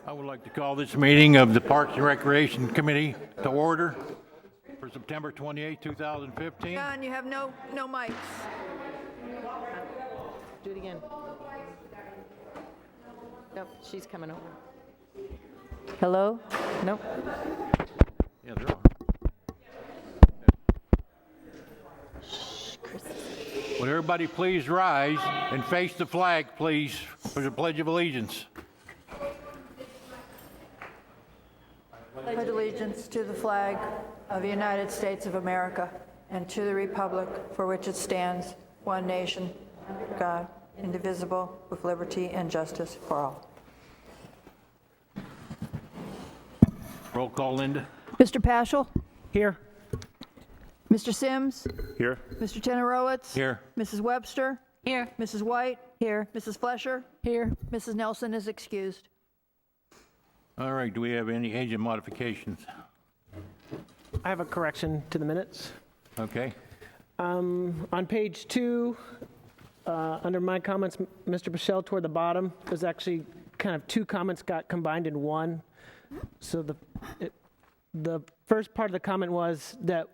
I would like to call this meeting of the Parks and Recreation Committee to order for September 28, 2015. John, you have no mics. Do it again. Nope, she's coming over. Hello? Nope. Yeah, they're on. Would everybody please rise and face the flag, please, for the Pledge of Allegiance. Pledge allegiance to the flag of the United States of America and to the republic for which it stands, one nation, under God, indivisible, with liberty and justice for all. Roll call, Linda. Mr. Paschal? Here. Mr. Sims? Here. Mr. Tenorowitz? Here. Mrs. Webster? Here. Mrs. White? Here. Mrs. Flesher? Here. Mrs. Nelson is excused. All right, do we have any agent modifications? I have a correction to the minutes. Okay. On page 2, under my comments, Mr. Bichelle, toward the bottom, there's actually kind of 2 comments got combined in one. So the first part of the comment was that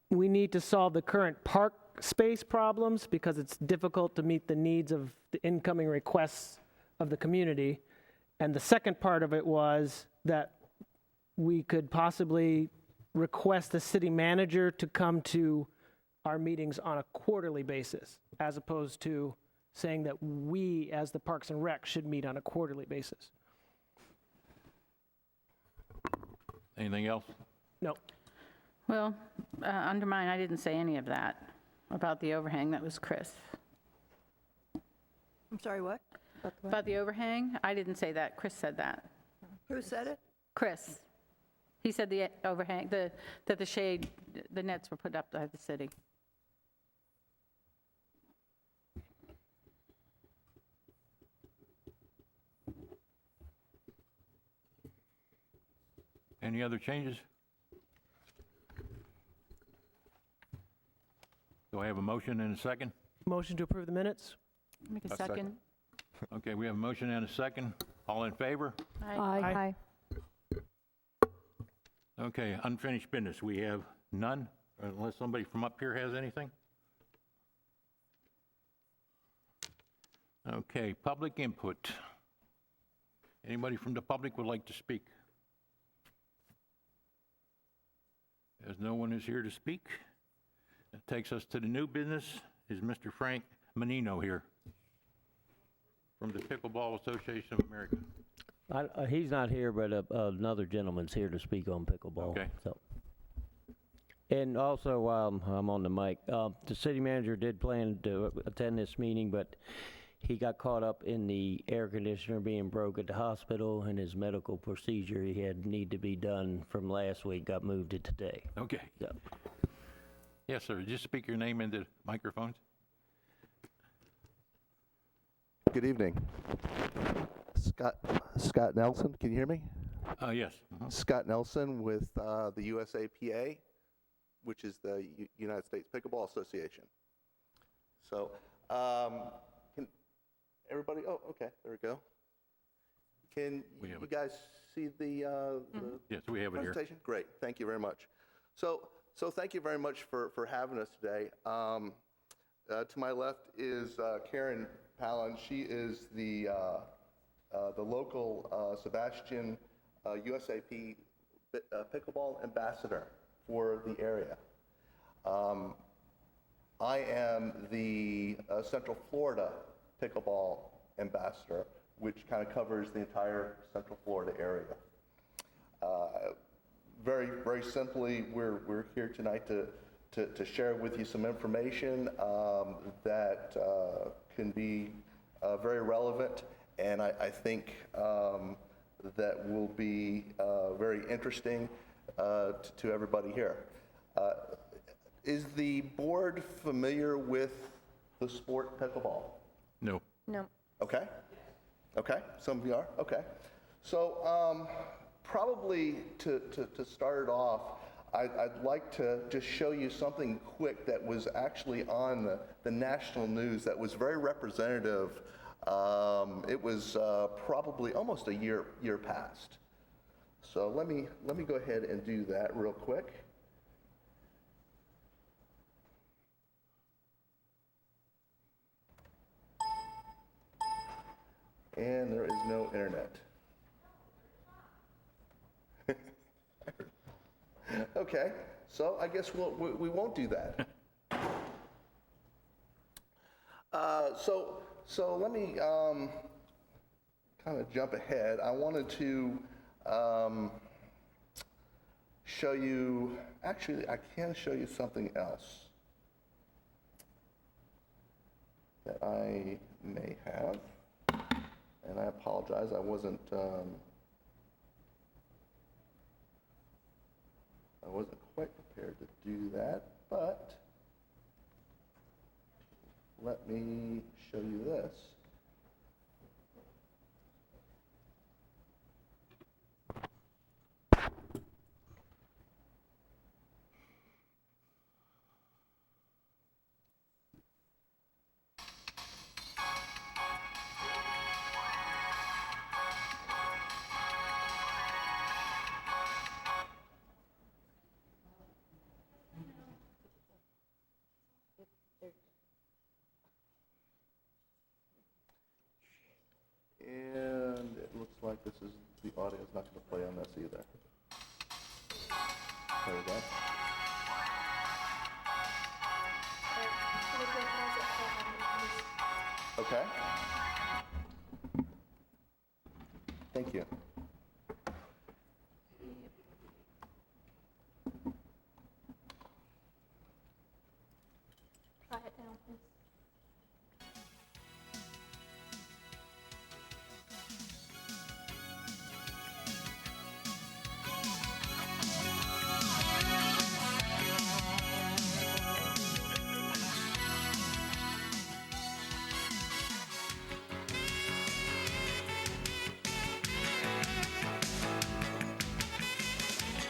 we need to solve the current park space problems because it's difficult to meet the needs of the incoming requests of the community. And the second part of it was that we could possibly request the city manager to come to our meetings on a quarterly basis, as opposed to saying that we, as the Parks and Rec, should meet on a quarterly basis. Anything else? No. Well, under mine, I didn't say any of that about the overhang. That was Chris. I'm sorry, what? About the overhang, I didn't say that. Chris said that. Who said it? Chris. He said the overhang, that the shade, the nets were put up by the city. Any other changes? Do I have a motion and a second? Motion to approve the minutes? Make a second. Okay, we have a motion and a second. All in favor? Aye. Okay, unfinished business. We have none, unless somebody from up here has anything. Okay, public input. Anybody from the public would like to speak? As no one is here to speak, that takes us to the new business. Is Mr. Frank Menino here from the Pickleball Association of America? He's not here, but another gentleman's here to speak on pickleball. Okay. So. And also, I'm on the mic. The city manager did plan to attend this meeting, but he got caught up in the air conditioner being broke at the hospital, and his medical procedure he had need to be done from last week got moved to today. Okay. So. Yes, sir. Just speak your name into the microphones. Good evening. Scott Nelson, can you hear me? Yes. Scott Nelson with the USAPA, which is the United States Pickleball Association. So, can everybody, oh, okay, there we go. Can you guys see the Yes, we have it here. presentation? Great, thank you very much. So thank you very much for having us today. To my left is Karen Palin. She is the local Sebastian USAP pickleball ambassador for the area. I am the Central Florida pickleball ambassador, which kind of covers the entire Central Florida area. Very, very simply, we're here tonight to share with you some information that can be very relevant, and I think that will be very interesting to everybody here. Is the board familiar with the sport pickleball? No. No. Okay. Okay. Some of you are. Okay. So probably to start it off, I'd like to just show you something quick that was actually on the national news that was very representative It was probably almost a year past. So let me go ahead and do that real quick. And there is no internet. Okay, so I guess we won't do that. So let me kind of jump ahead. I wanted to show you, actually I can show you something else that I may have. And I apologize, I wasn't quite prepared to do that, but let me show you this. And it looks like the audio is not going to play on this either. There we go. Okay. Thank you. Quiet down, please.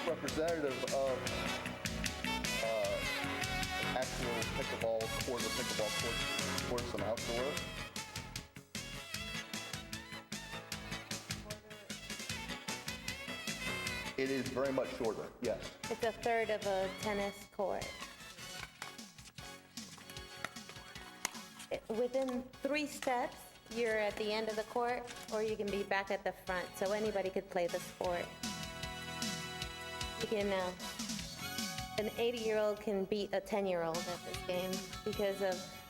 Representative of actual pickleball court or pickleball courts and outdoors. It is very much shorter, yes. It's a third of a tennis court. Within 3 steps, you're at the end of the court, or you can be back at the front, so anybody could play the sport. You can, an 80-year-old can beat a 10-year-old at this game because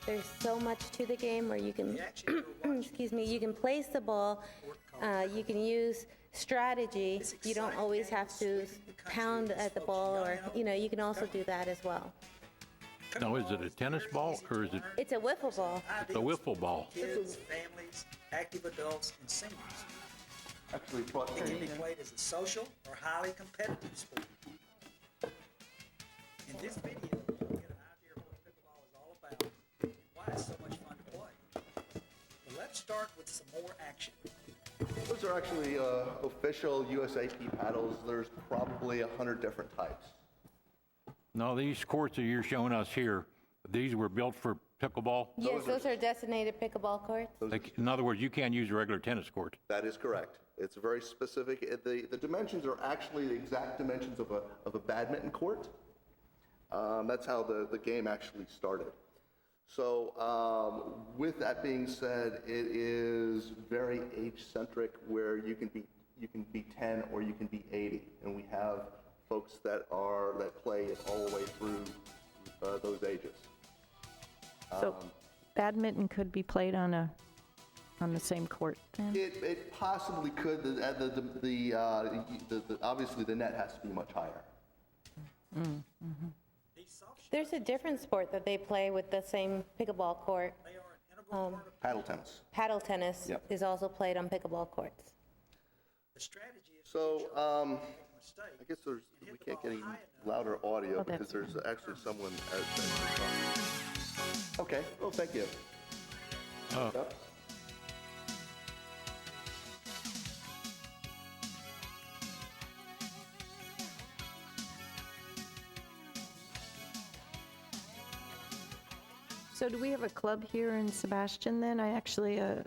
there's so much to the game where you can, excuse me, you can place the ball, you can use strategy. You don't always have to pound at the ball, or, you can also do that as well. Now, is it a tennis ball or is it It's a wiffle ball. a wiffle ball? Kids, families, active adults, and seniors. Actually, It can be played as a social or highly competitive sport. In this video, you'll get an idea of what pickleball is all about and why it's so much fun to play. But let's start with some more action. those are actually official USAP paddles. There's probably 100 different types. No, these courts that you're showing us here, these were built for pickleball? Yes, those are designated pickleball courts. Like, in other words, you can't use a regular tennis court. That is correct. It's very specific. The dimensions are actually the exact dimensions of a badminton court. That's how the game actually started. So with that being said, it is very age-centric, where you can be 10 or you can be 80, and we have folks that play it all the way through those ages. So badminton could be played on the same court then? It possibly could. Obviously the net has to be much higher. There's a different sport that they play with the same pickleball court. Paddle tennis. Paddle tennis Yep. is also played on pickleball courts. The strategy is So I guess we hit the can't ball get any high enough. louder audio Oh, because that's there's actually someone at. Okay. Well, thank you. Yep. So do we have a club here in Sebastian then? Actually, a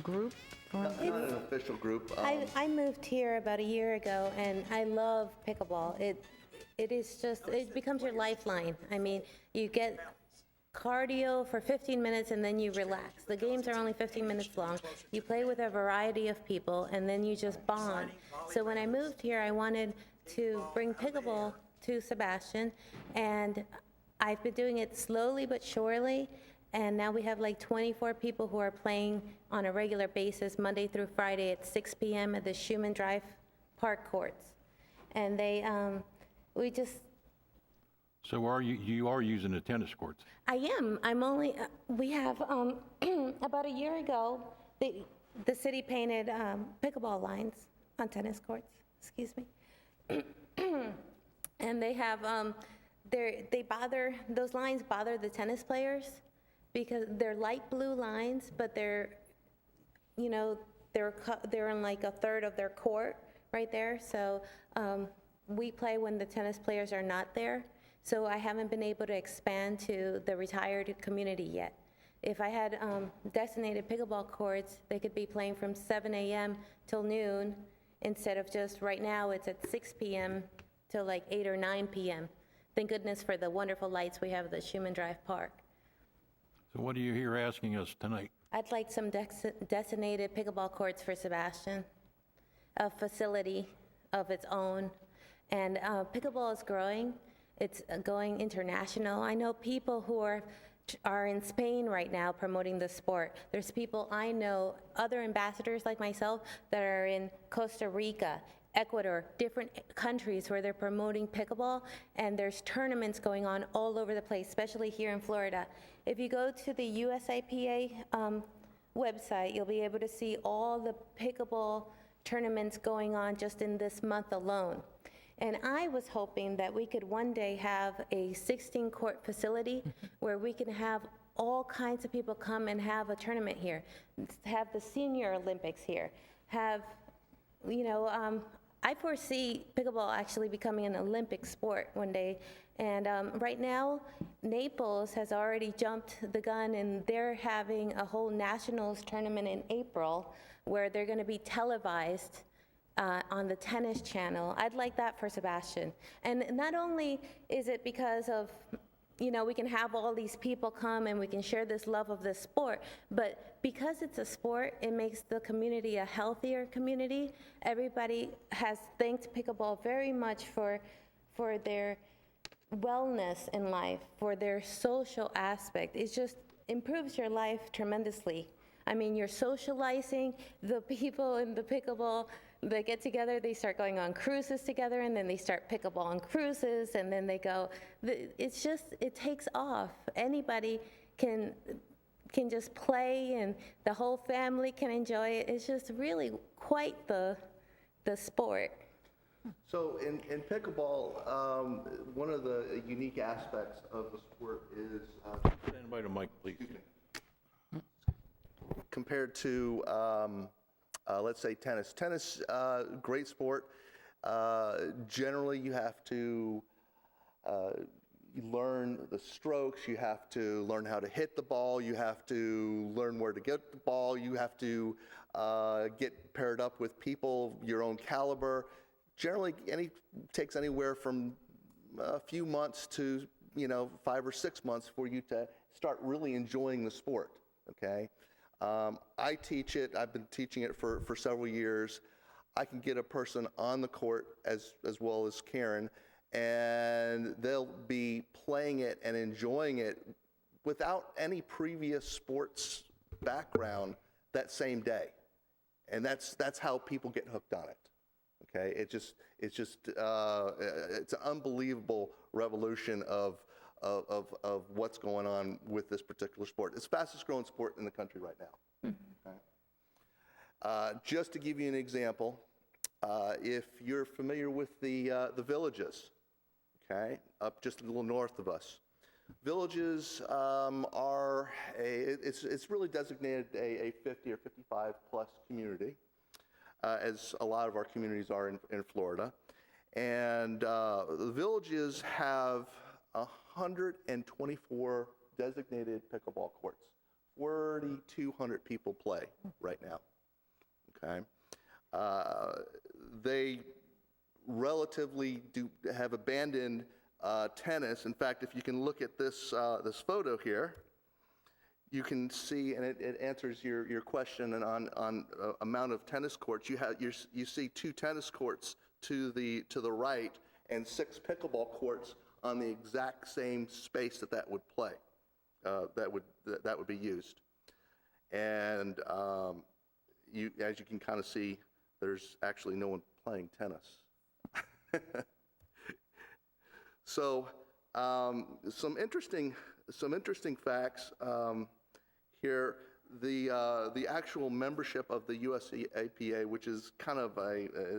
group? Not an official group. I moved here about a year ago, and I love pickleball. It is just, it becomes your lifeline. I mean, you get cardio for 15 minutes and then you relax. The games are only 15 minutes long. You play with a variety of people and then you just bond. So when I moved here, I wanted to bring pickleball to Sebastian, and I've been doing it slowly but surely, and now we have like 24 people who are playing on a regular basis, Monday through Friday at 6 p.m. at the Schumann Drive Park courts. And they, we just, So you are using the tennis courts? I am. I'm only, we have, about a year ago, the city painted pickleball lines on tennis courts, excuse me. And they have, those lines bother the tennis players because they're light blue lines, but they're, you know, they're in like a third of their court right there. So we play when the tennis players are not there. So I haven't been able to expand to the retired community yet. If I had designated pickleball courts, they could be playing from 7 a.m. till noon, instead of just right now it's at 6 p.m. till like 8 or 9 p.m. Thank goodness for the wonderful lights we have at the Schumann Drive Park. So what are you here asking us tonight? I'd like some designated pickleball courts for Sebastian, a facility of its own. And pickleball is growing. It's going international. I know people who are in Spain right now promoting the sport. There's people I know, other ambassadors like myself, that are in Costa Rica, Ecuador, different countries where they're promoting pickleball, and there's tournaments going on all over the place, especially here in Florida. If you go to the USIPA website, you'll be able to see all the pickleball tournaments going on just in this month alone. And I was hoping that we could one day have a 16-court facility where we can have all kinds of people come and have a tournament here, have the Senior Olympics here, have, you know, I foresee pickleball actually becoming an Olympic sport one day. And right now, Naples has already jumped the gun, and they're having a whole nationals tournament in April where they're going to be televised on the tennis channel. I'd like that for Sebastian. And not only is it because of, you know, we can have all these people come and we can share this love of this sport, but because it's a sport, it makes the community a healthier community. Everybody has thanked pickleball very much for their wellness in life, for their social aspect. It just improves your life tremendously. I mean, you're socializing, the people in the pickleball, they get together, they start going on cruises together, and then they start pickleball on cruises, and then they go, it's just, it takes off. Anybody can just play, and the whole family can enjoy it. It's just really quite the sport. So in pickleball, one of the unique aspects of the sport is Stand by the mic, please. compared to, let's say, tennis. Tennis, great sport. Generally, you have to learn the strokes. You have to learn how to hit the ball. You have to learn where to get the ball. You have to get paired up with people your own caliber. Generally, takes anywhere from a few months to 5 or 6 months for you to start really enjoying the sport. Okay. I teach it. I've been teaching it for several years. I can get a person on the court as well as Karen, and they'll be playing it and enjoying it without any previous sports background that same day. And that's how people get hooked on it. Okay, it's an unbelievable revolution of what's going on with this particular sport. It's the fastest growing sport in the country right now. Okay. Just to give you an example, if you're familiar with the Villages, okay, up just a little north of us, Villages it's really designated a 50 or 55 plus community, as a lot of our communities are in Florida. And the Villages have 124 designated pickleball courts. 4,200 people play right now, okay? They relatively have abandoned tennis. In fact, if you can look at this, this photo here, you can see, and it answers your question on amount of tennis courts. You see 2 tennis courts to the right and 6 pickleball courts on the exact same space that would play, that would be used. And as you can kind of see, there's actually no one playing tennis. So some interesting facts here. The actual membership of the USAPA, which is kind of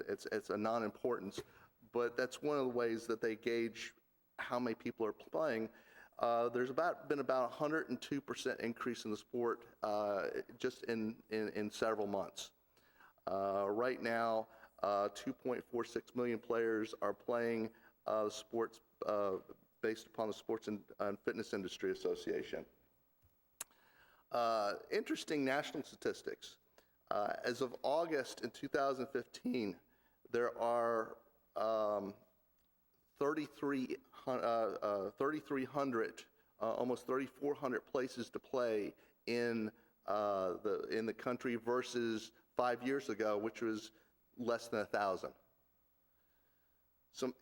it's a non-importance, but that's one of the ways that they gauge how many people are playing. There's been about 102% increase in the sport just in several months. Right now, 2.46 million players are playing sports based upon the Sports and Fitness Industry Association. Interesting national statistics. As of August in 2015, there are 3,300, almost 3,400 places to play in the country versus 5 years ago, which was less than 1,000. So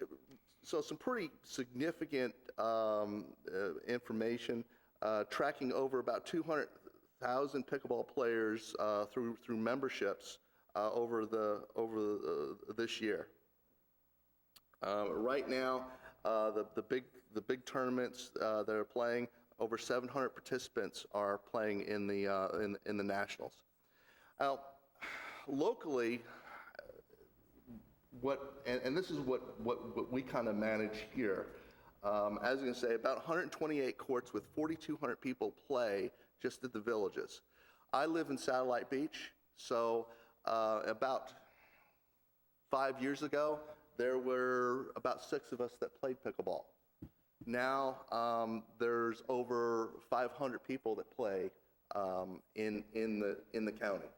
some pretty significant information, tracking over about 200,000 pickleball players through memberships over this year. Right now, the big tournaments that are playing, over 700 participants are playing in the nationals. Now, locally, and this is what we kind of manage here. As you can say, about 128 courts with 4,200 people play just at the villages. I live in Satellite Beach, so about 5 years ago, there were about 6 of us that played pickleball. Now there's over 500 people that play in the county,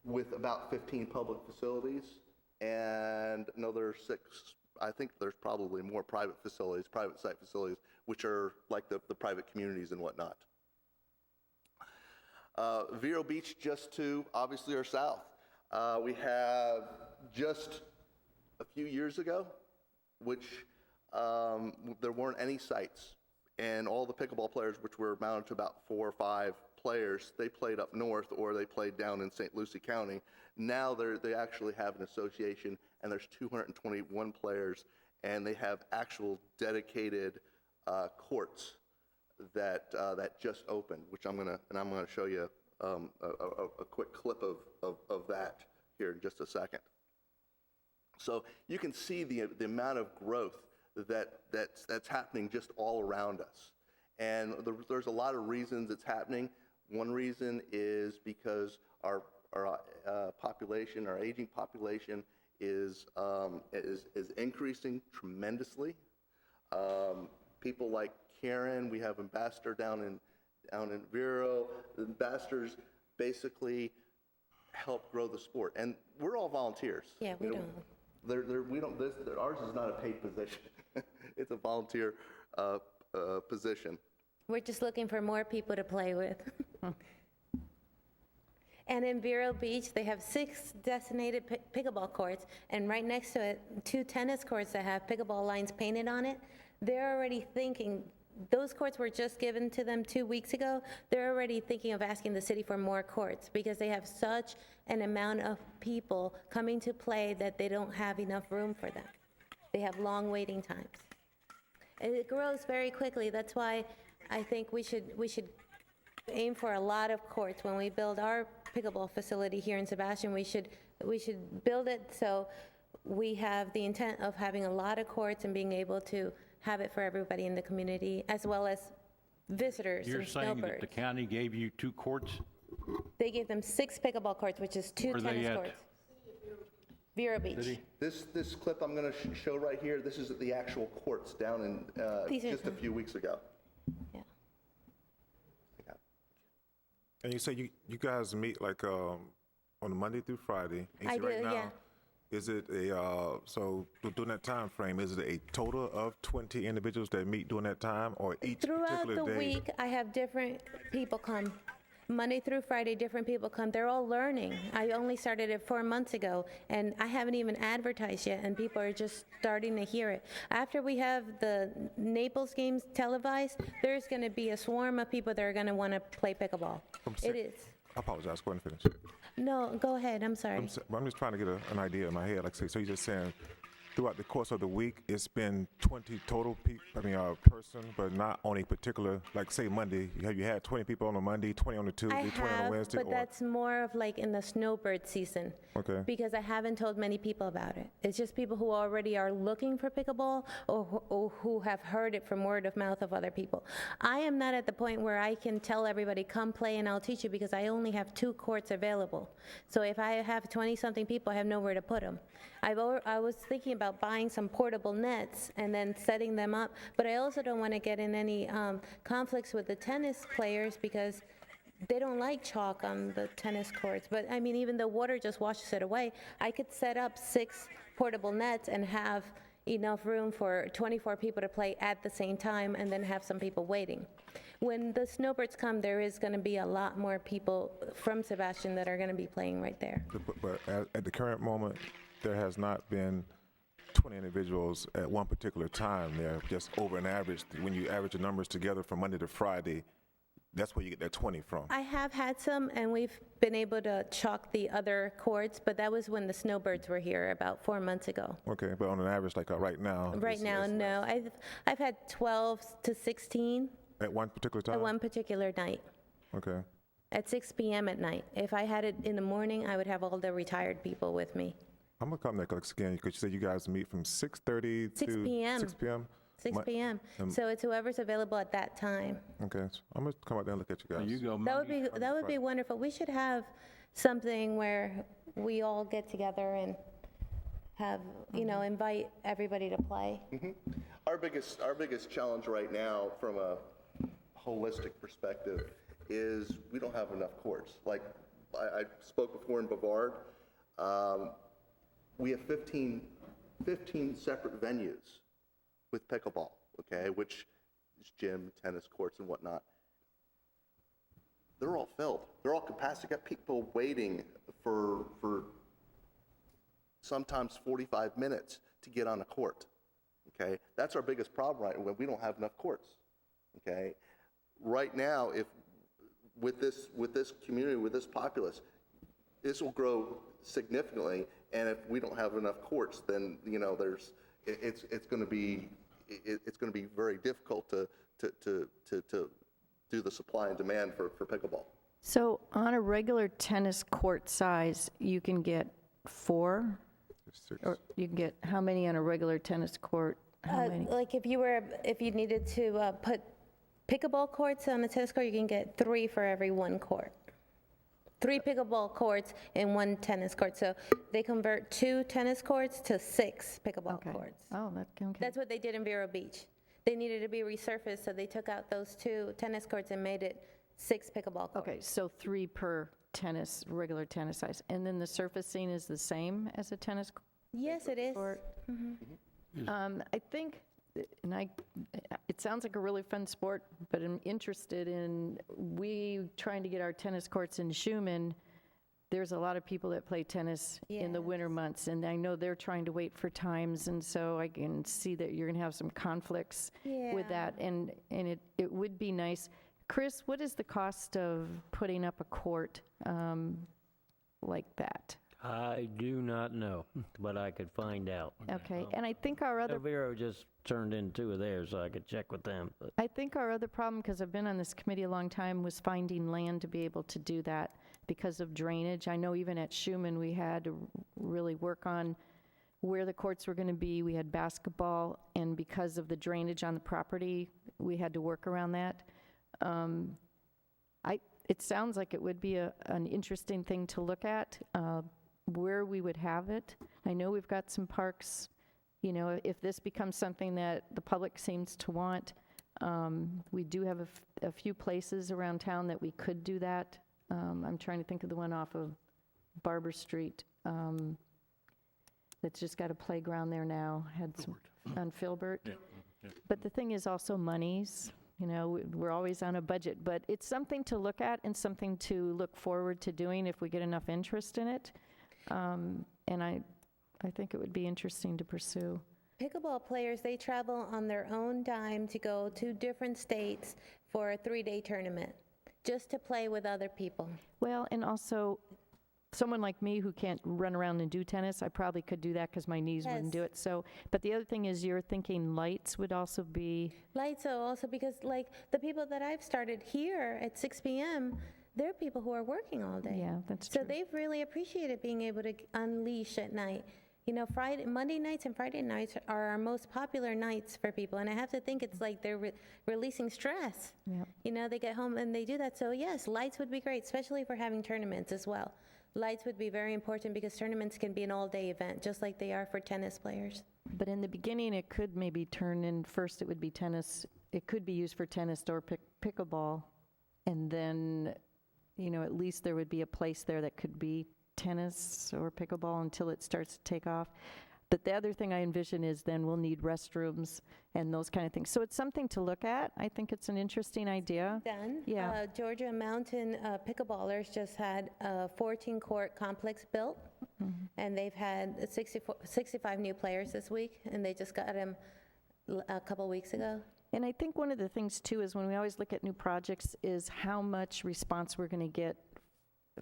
with about 15 public facilities and another 6. I think there's probably more private facilities, private site facilities, which are like the private communities and whatnot. Vero Beach, just to obviously our south. We have just a few years ago, which there weren't any sites, and all the pickleball players, which were amounted to about 4 or 5 players, they played up north or they played down in St. Lucie County. Now they actually have an association, and there's 221 players, and they have actual dedicated courts that just opened, which I'm gonna show you a quick clip of that here in just a second. So you can see the amount of growth that's happening just all around us, and there's a lot of reasons it's happening. One reason is because our population, our aging population, is increasing tremendously. People like Karen, we have Ambassador down in Vero. The ambassadors basically help grow the sport, and we're all volunteers. Yeah, we don't. Ours is not a paid position. It's a volunteer position. We're just looking for more people to play with. And in Vero Beach, they have 6 designated pickleball courts, and right next to it, 2 tennis courts that have pickleball lines painted on it. They're already thinking, those courts were just given to them 2 weeks ago. They're already thinking of asking the city for more courts because they have such an amount of people coming to play that they don't have enough room for them. They have long waiting times. And it grows very quickly. That's why I think we should aim for a lot of courts. When we build our pickleball facility here in Sebastian, we should build it so we have the intent of having a lot of courts and being able to have it for everybody in the community, as well as visitors You're and saying that snowbirds. the county gave you 2 courts? They gave them 6 pickleball courts, which is 2 Where are they tennis at? courts. Vero Beach. City? This clip I'm going to show right here, this is at the actual courts down in These are- just a few weeks ago. And you say you guys meet like on a Monday through Friday. And you I say right do, now, yeah. is it so during that time frame, is it a total of 20 individuals that meet during that time, or each Throughout particular the day? week, I have different people come. Monday through Friday, different people come. They're all learning. I only started it 4 months ago, and I haven't even advertised yet, and people are just starting to hear it. After we have the Naples games televised, there's going to be a swarm of people that are going to want to play pickleball. It is. I apologize. Go ahead and finish. No, go ahead. I'm sorry. I'm just trying to get an idea in my head. Like, so you're just saying throughout the course of the week, it's been 20 total person, but not on a particular, like say Monday, have you had 20 people on a Monday, 20 on a Tuesday, I 20 on a have, Wednesday? but that's more of like in the snowbird season. Okay. Because I haven't told many people about it. It's just people who already are looking for pickleball or who have heard it from word of mouth of other people. I am not at the point where I can tell everybody, come play and I'll teach you, because I only have 2 courts available. So if I have 20-something people, I have nowhere to put them. I was thinking about buying some portable nets and then setting them up, but I also don't want to get in any conflicts with the tennis players, because they don't like chalk on the tennis courts. But I mean, even the water just washes it away. I could set up 6 portable nets and have enough room for 24 people to play at the same time, and then have some people waiting. When the snowbirds come, there is going to be a lot more people from Sebastian that are going to be playing right there. But at the current moment, there has not been 20 individuals at one particular time there, just over an average. When you average the numbers together from Monday to Friday, that's where you get that 20 from. I have had some, and we've been able to chalk the other courts, but that was when the snowbirds were here about 4 months ago. Okay, but on an average, like right now? Right now, no. I've had 12 to 16 At one particular time? at one particular night, Okay. at 6 p.m. at night. If I had it in the morning, I would have all the retired people with me. I'm going to come next again, because you said you guys meet from 6:30 to 6 p.m. 6 p.m.? 6 p.m. So it's whoever's available at that time. Okay, so I'm going to come out there and look at you guys. You go That would Monday. be, that would be wonderful. We should have something where we all get together and have, invite everybody to play. Our biggest challenge right now from a holistic perspective is we don't have enough courts. Like I spoke before in Bavard, we have 15 separate venues with pickleball, okay, which is gym, tennis courts and whatnot. They're all filled. They're all capacity. Got people waiting for sometimes 45 minutes to get on a court, okay? That's our biggest problem right now. We don't have enough courts, okay? Right now, if with this community, with this populace, this will grow significantly, and if we don't have enough courts, then it's going to be very difficult to do the supply and demand for pickleball. So on a regular tennis court size, you can get 4? Or you can get how many on a regular tennis court? How many? Like if you needed to put pickleball courts on a tennis court, you can get 3 for every 1 court. 3 pickleball courts in 1 tennis court. So they convert 2 tennis courts to 6 pickleball courts. Oh, okay. That's what they did in Vero Beach. They needed to be resurfaced, so they took out those 2 tennis courts and made it 6 pickleball courts. Okay, so 3 per regular tennis size. And then the surfacing is the same as a tennis Yes, it is. court? I think, it sounds like a really fun sport, but I'm interested in, trying to get our tennis courts in Schumann. There's a lot of people that play tennis in the winter months, and I know they're trying to wait for times, and so I can see that you're going to have some conflicts with that, and it would be nice. Chris, what is the cost of putting up a court like that? I do not know, but I could find out. Okay, and I think our other Vero just turned in 2 of theirs, so I could check with them. But I think our other problem, because I've been on this committee a long time, was finding land to be able to do that because of drainage. I know even at Schumann, we had to really work on where the courts were going to be. We had basketball, and because of the drainage on the property, we had to work around that. It sounds like it would be an interesting thing to look at, where we would have it. I know we've got some parks. If this becomes something that the public seems to want, we do have a few places around town that we could do that. I'm trying to think of the one off of Barber Street that's just got a playground there now, had some, on Filbert. Yeah, yeah. But the thing is also monies, you know, we're always on a budget, but it's something to look at and something to look forward to doing if we get enough interest in it. And I think it would be interesting to pursue. Pickleball players, they travel on their own dime to go to different states for a 3-day tournament, just to play with other people. Well, and also, someone like me who can't run around and do tennis, I probably could do that because my knees wouldn't do Yes. it. So, but the other thing is you're thinking lights would also be, Lights are also because, like, the people that I've started here at 6 p.m., they're people who are working all day. yeah, that's So true. they've really appreciated being able to unleash at night. You know, Monday nights and Friday nights are our most popular nights for people, and I have to think it's like they're releasing stress. Yep. You know, they get home and they do that. So yes, lights would be great, especially if we're having tournaments as well. Lights would be very important because tournaments can be an all-day event, just like they are for tennis players. But in the beginning, it could maybe turn in, first it would be tennis, it could be used for tennis or pickleball, and then, you know, at least there would be a place there that could be tennis or pickleball until it starts to take off. But the other thing I envision is then we'll need restrooms and those kind of things. So it's something to look at. I think it's an interesting idea. Done. Yeah. Georgia Mountain pickleballers just had a 14-court complex built, and they've had 65 new players this week, and they just got them a couple weeks ago. And I think one of the things too is when we always look at new projects is how much response we're going to get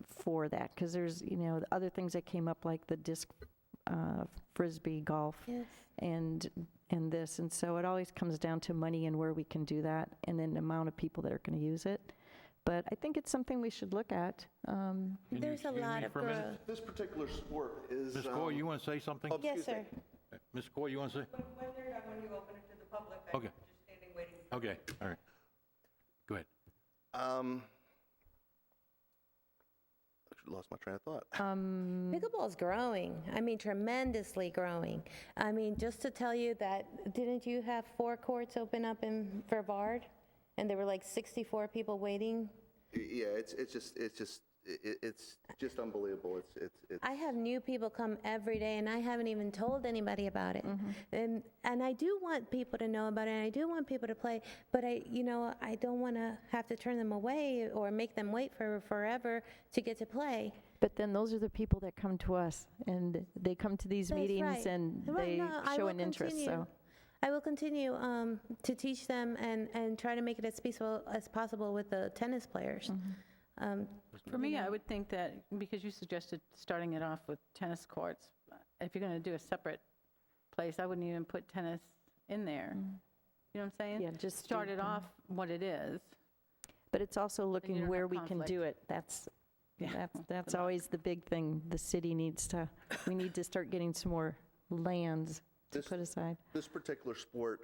for that, because there's, you know, the other things that came up like the disc frisbee golf Yes. and this, and so it always comes down to money and where we can do that, and then the amount of people that are going to use it. But I think it's something we should look at. Can you There's a excuse lot me of for a minute? This particular sport is. Ms. Coy, you want to say something? Yes, sir. Ms. Coy, you want to say? When they're done, when you open it to the public, Okay. just standing waiting. Okay, all right. Go ahead. I lost my train of thought. Pickleball's growing. I mean, tremendously growing. I mean, just to tell you that, didn't you have 4 courts open up in Brevard? And there were like 64 people waiting? Yeah, it's just unbelievable. It's. I have new people come every day, and I haven't even told anybody about it. And I do want people to know about it, and I do want people to play, but I don't want to have to turn them away or make them wait for forever to get to play. But then those are the people that come to us, and they come to these That's meetings right. and Right, they no, I show will an interest, continue. so. I will continue to teach them and try to make it as peaceful as possible with the tennis players. For me, I would think that, because you suggested starting it off with tennis courts, if you're going to do a separate place, I wouldn't even put tennis in there. You know what I'm saying? Yeah, just Start do it off what it is. But it's also you looking don't where have we can conflict. do it. That's Yeah. that's always the big thing. The city needs to, we need to start getting some more lands to This- put aside. This particular sport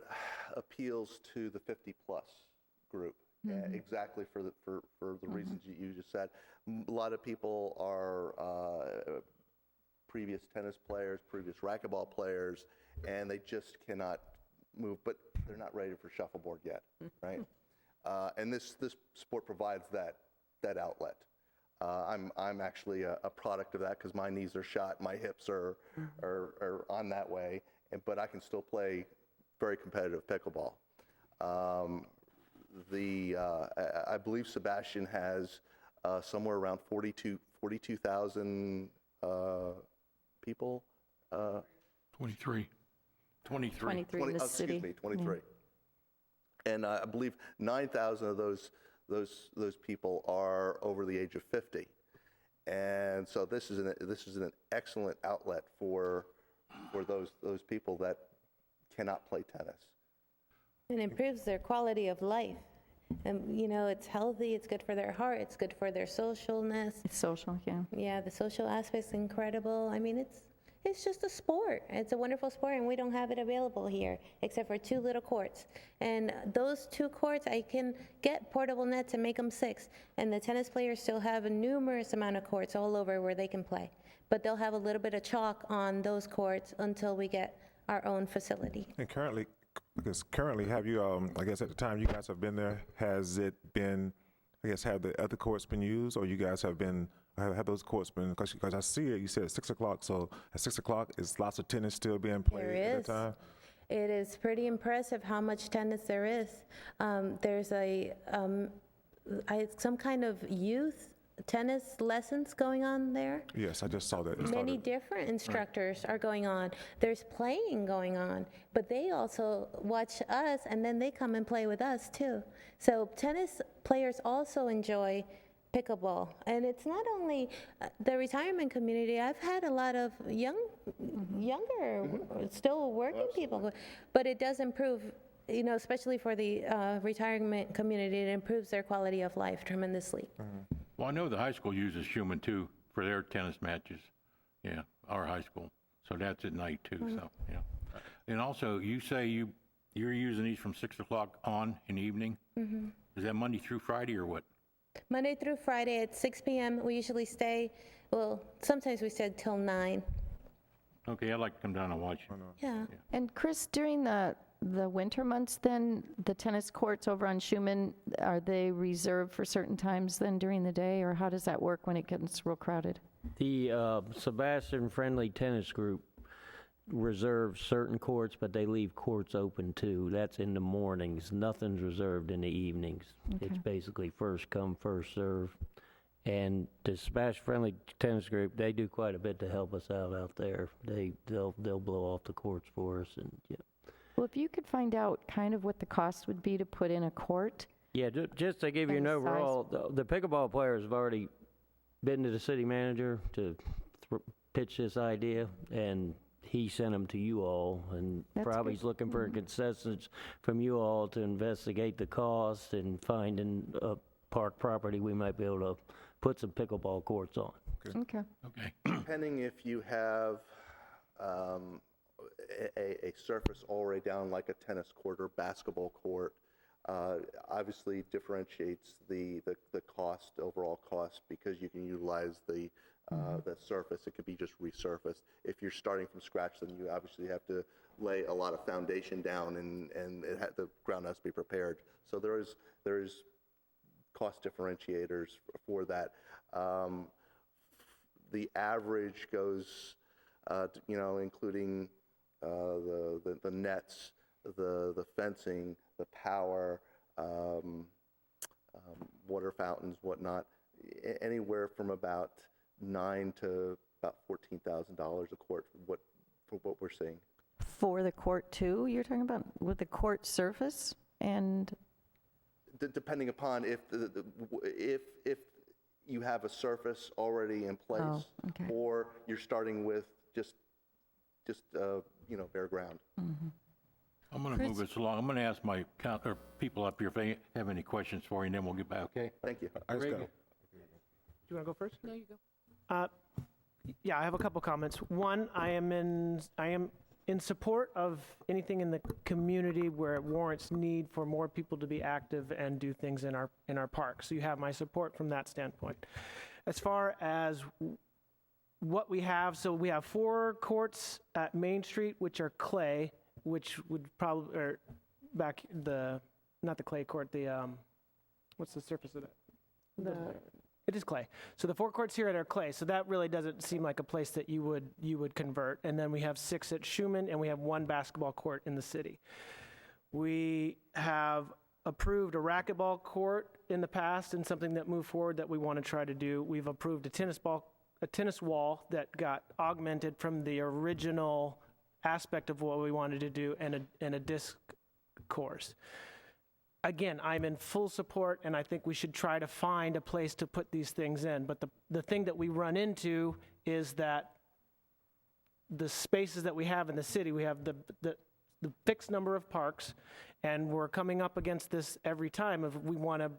appeals to the 50-plus group, exactly for the reasons you just said. A lot of people are previous tennis players, previous racquetball players, and they just cannot move, but they're not ready for shuffleboard yet, right? And this sport provides that outlet. I'm actually a product of that because my knees are shot, my hips are on that way, but I can still play very competitive pickleball. I believe Sebastian has somewhere around 42,000 people. 23. 23. 23 in the city. Excuse me, 23. And I believe 9,000 of those people are over the age of 50. And so this is an excellent outlet for those people that cannot play tennis. It improves their quality of life. And, it's healthy, it's good for their heart, it's good for their socialness. It's social, yeah. Yeah, the social aspect's incredible. I mean, it's just a sport. It's a wonderful sport, and we don't have it available here, except for 2 little courts. And those 2 courts, I can get portable nets and make them 6. And the tennis players still have a numerous amount of courts all over where they can play. But they'll have a little bit of chalk on those courts until we get our own facility. And currently, have you, I guess at the time you guys have been there, has it been, I guess, have the other courts been used, or you guys have those courts been, because I see it, you said 6 o'clock, so at 6 o'clock, is lots of tennis still being played There at is. that time? It is pretty impressive how much tennis there is. There's some kind of youth tennis lessons going on there. Yes, I just saw that. It Many started. different instructors are going on. There's playing going on, but they also watch us and then they come and play with us too. So tennis players also enjoy pickleball. And it's not only the retirement community. I've had a lot of younger, still working people, but it does improve, you know, especially for the retirement community, it improves their quality of life tremendously. Well, I know the high school uses Schumann too for their tennis matches. Yeah, our high school. So that's at night too, so, yeah. And also, you say you're using these from 6 o'clock on in the evening? Is that Monday through Friday or what? Monday through Friday at 6 p.m. We usually stay, well, sometimes we stay till 9. Okay, I'd like to come down and watch. Yeah. And Chris, during the winter months then, the tennis courts over on Schumann, are they reserved for certain times then during the day, or how does that work when it gets real crowded? The Sebastian Friendly Tennis Group reserves certain courts, but they leave courts open too. That's in the mornings. Nothing's reserved in the evenings. It's basically first come, first serve. And the Sebastian Friendly Tennis Group, they do quite a bit to help us out there. They'll blow off the courts for us, and yeah. Well, if you could find out kind of what the cost would be to put in a court. Yeah, just to give you an And the size. overall, the pickleball players have already been to the city manager to pitch this idea, and he sent them to you all, and That's probably good. he's looking for a consensus from you all to investigate the cost and finding a park property we might be able to put some pickleball courts on. Okay. Okay. Depending if you have a surface already down like a tennis court or basketball court, obviously differentiates the cost, overall cost, because you can utilize the surface. It could be just resurfaced. If you're starting from scratch, then you obviously have to lay a lot of foundation down, and the ground has to be prepared. So there is cost differentiators for that. The average goes, including the nets, the fencing, the power, water fountains, whatnot, anywhere from about $9,000 to about $14,000 a court for what we're seeing. For the court too, you're talking about with the court surface and? Depending upon if you have a surface already in place, okay. or you're starting with just bare ground. I'm going to move this along. I'm going to ask my people up here if they have any questions for you, and then we'll get back, okay? Thank you. I just Greg? got Do you want to go first? No, you go. Yeah, I have a couple comments. One, I am in support of anything in the community where it warrants need for more people to be active and do things in our parks. So you have my support from that standpoint. As far as what we have, so we have 4 courts at Main Street, which are clay, which would probably, or back not the clay court, what's the surface of that? It is clay. So the 4 courts here are clay. So that really doesn't seem like a place that you would convert. And then we have 6 at Schumann, and we have 1 basketball court in the city. We have approved a racquetball court in the past, and something that moved forward that we want to try to do. We've approved a tennis wall that got augmented from the original aspect of what we wanted to do, and a disc course. Again, I'm in full support, and I think we should try to find a place to put these things in. But the thing that we run into is that the spaces that we have in the city, we have the fixed number of parks, and we're coming up against this every time if we want to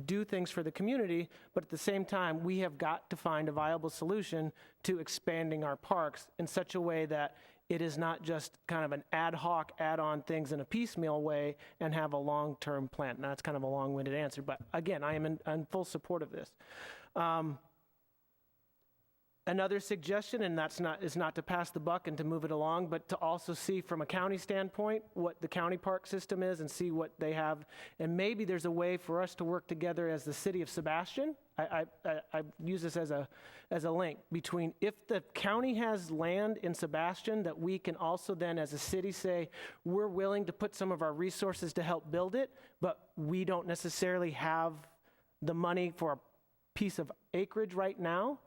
do things for the community, but at the same time, we have got to find a viable solution to expanding our parks in such a way that it is not just kind of an ad hoc, add-on things in a piecemeal way and have a long-term plan. Now, that's kind of a long-winded answer, but again, I am in full support of this. Another suggestion, and is not to pass the buck and to move it along, but to also see from a county standpoint what the county park system is and see what they have. And maybe there's a way for us to work together as the city of Sebastian. I use this as a link between if the county has land in Sebastian, that we can also then as a city say, we're willing to put some of our resources to help build it, but we don't necessarily have the money for a piece of acreage right now.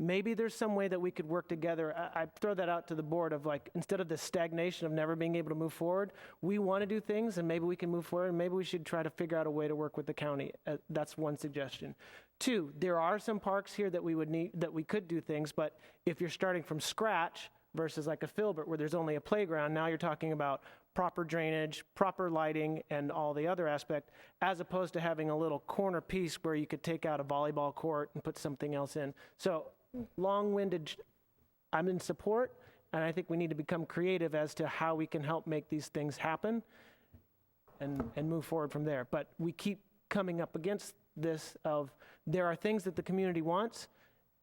Maybe there's some way that we could work together. I throw that out to the board of like, instead of the stagnation of never being able to move forward, we want to do things and maybe we can move forward and maybe we should try to figure out a way to work with the county. That's one suggestion. Two, there are some parks here that we could do things, but if you're starting from scratch versus like a Filbert where there's only a playground, now you're talking about proper drainage, proper lighting, and all the other aspect, as opposed to having a little corner piece where you could take out a volleyball court and put something else in. So long-winded, I'm in support, and I think we need to become creative as to how we can help make these things happen and move forward from there. But we keep coming up against this of there are things that the community wants,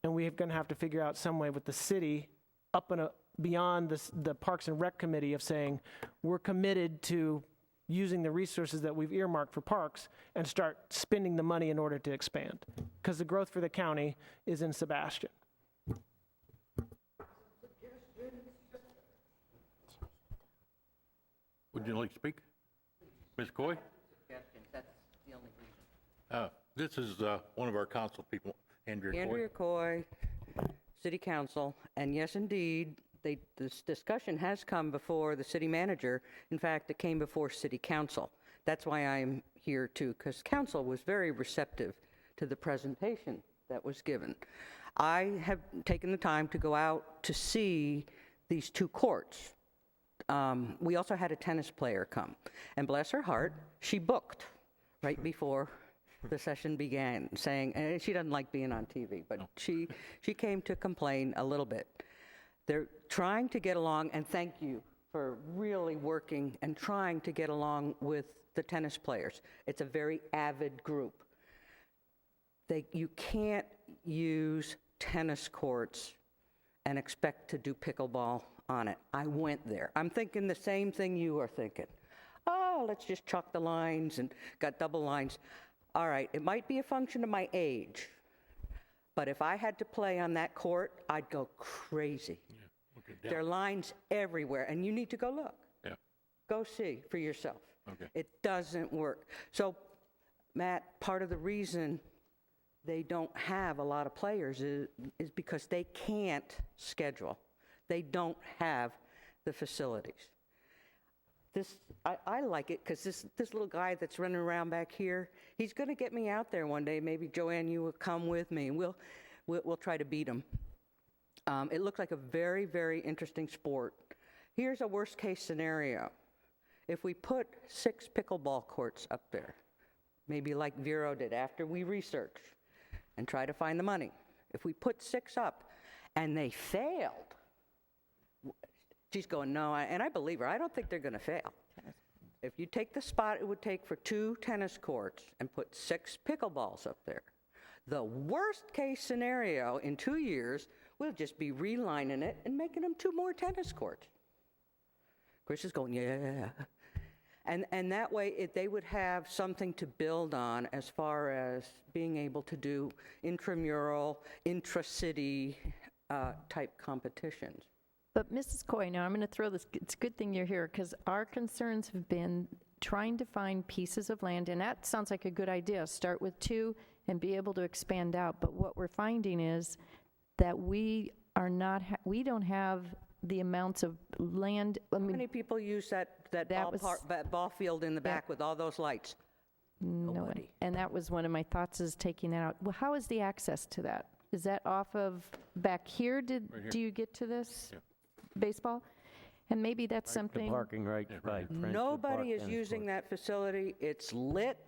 and we're going to have to figure out some way with the city up and beyond the Parks and Rec Committee of saying we're committed to using the resources that we've earmarked for parks and start spending the money in order to expand. Because the growth for the county is in Sebastian. Would you like to speak? Ms. Coy? This is one of our council people, Andrea Coy. Andrea Coy, City Council, and yes, indeed, this discussion has come before the city manager. In fact, it came before City Council. That's why I'm here too, because Council was very receptive to the presentation that was given. I have taken the time to go out to see these two courts. We also had a tennis player come, and bless her heart, she booked right before the session began, saying, and she doesn't like being on TV, but she came to complain a little bit. They're trying to get along, and thank you for really working and trying to get along with the tennis players. It's a very avid group. You can't use tennis courts and expect to do pickleball on it. I went there. I'm thinking the same thing you are thinking. Oh, let's just chalk the lines and got double lines. All right, it might be a function of my age, but if I had to play on that court, I'd go crazy. Yeah, there are lines everywhere, and you need to go look. Yeah. Go see for yourself. Okay. It doesn't work. So, Matt, part of the reason they don't have a lot of players is because they can't schedule. They don't have the facilities. I like it because this little guy that's running around back here, he's going to get me out there one day. Maybe Joanne, you will come with me, and we'll try to beat him. It looks like a very, very interesting sport. Here's a worst-case scenario. If we put 6 pickleball courts up there, maybe like Vero did after we researched and try to find the money. If we put 6 up and they failed, she's going, no, and I believe her. I don't think they're going to fail. If you take the spot it would take for 2 tennis courts and put 6 pickleballs up there, the worst-case scenario in 2 years, we'll just be relining it and making them 2 more tennis courts. Chris is going, yeah. And that way, they would have something to build on as far as being able to do intramural, intra-city type competitions. But Mrs. Coy, now I'm going to throw this, it's a good thing you're here, because our concerns have been trying to find pieces of land, and that sounds like a good idea. Start with 2 and be able to expand out. But what we're finding is that we don't have the amounts of land. How many people use that ball field in the back with all those lights? Nobody. And that was one of my thoughts, is taking that out. Well, how is the access to that? Is that off of back here? Right here. Do you get to this Yeah. baseball? And maybe that's something. The parking right by Friendship Nobody Park is tennis using court. that facility. It's lit.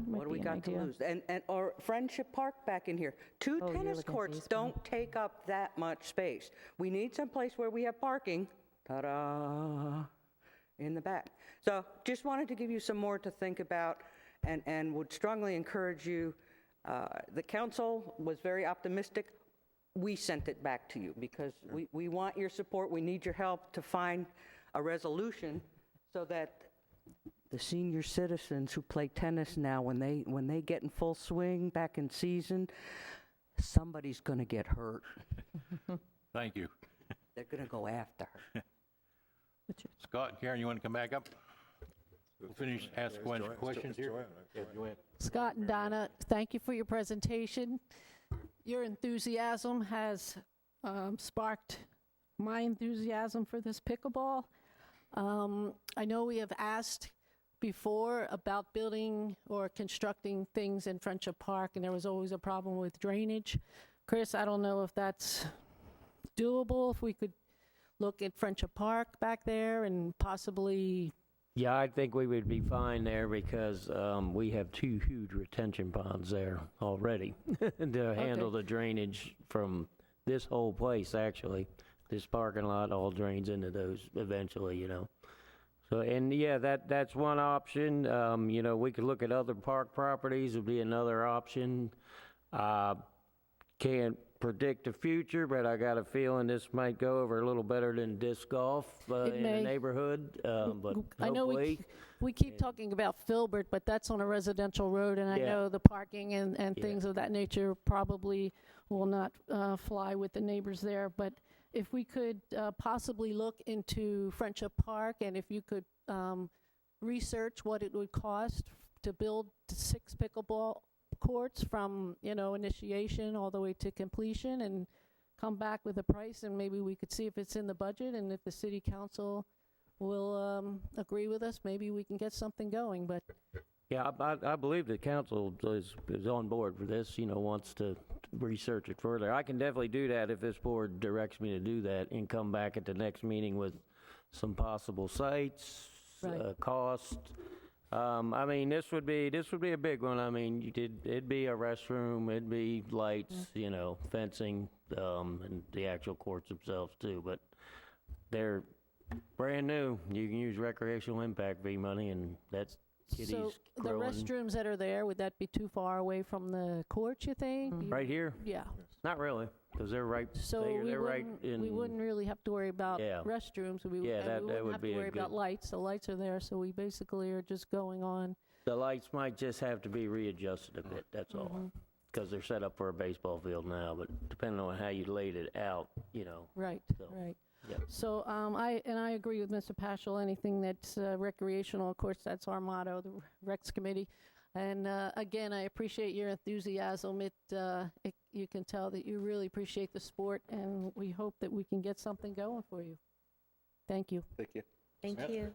What do we got to lose? Or Friendship Park back in here. 2 Oh, you're tennis looking at courts baseball. don't take up that much space. We need some place where we have parking, ta-da, in the back. So just wanted to give you some more to think about, and would strongly encourage you The council was very optimistic. We sent it back to you because we want your support. We need your help to find a resolution so that the senior citizens who play tennis now, when they get in full swing back in season, somebody's going to get hurt. Thank you. They're going to go after her. Scott, Karen, you want to come back up? We'll finish, ask questions here. Yeah, Joanne. Scott and Donna, thank you for your presentation. Your enthusiasm has sparked my enthusiasm for this pickleball. I know we have asked before about building or constructing things in Friendship Park, and there was always a problem with drainage. Chris, I don't know if that's doable, if we could look at Friendship Park back there and possibly... Yeah, I think we would be fine there because we have 2 huge retention ponds there already to handle the drainage from this whole place, actually. This parking lot all drains into those eventually, you know. So, and yeah, that's one option. You know, we could look at other park properties would be another option. Can't predict the future, but I got a feeling this might go over a little better than disc golf in the neighborhood. But I know hopefully, we keep talking about Filbert, but that's on a residential road, and I Yeah. know the parking and things of that nature probably will not fly with the neighbors there. But if we could possibly look into Friendship Park, and if you could research what it would cost to build 6 pickleball courts from, you know, initiation all the way to completion, and come back with a price, and maybe we could see if it's in the budget, and if the city council will agree with us, maybe we can get something going. But yeah, I believe the council is on board for this, you know, wants to research it further. I can definitely do that if this board directs me to do that and come back at the next meeting with some possible sites, Right. cost. I mean, this would be a big one. I mean, it'd be a restroom, it'd be lights, you know, fencing, and the actual courts themselves too. But they're brand new. You can use recreational impact fee money, and that's kitties so the growing. restrooms that are there, would that be too far away from the courts, you think? Right here? Yeah. Not really, because they're right. So they're right in. we wouldn't really have to worry about Yeah. restrooms. We Yeah, and that we wouldn't would have be to a worry about good- lights. The lights are there, so we basically are just going on. The lights might just have to be readjusted a bit, that's all. Because they're set up for a baseball field now, but depending on how you laid it out, you know. Right, So, right. yeah. So I agree with Mr. Paschal. Anything that's recreational, of course, that's our motto, the Recs Committee. And again, I appreciate your enthusiasm. You can tell that you really appreciate the sport, and we hope that we can get something going for you. Thank you. Thank you. Thank you.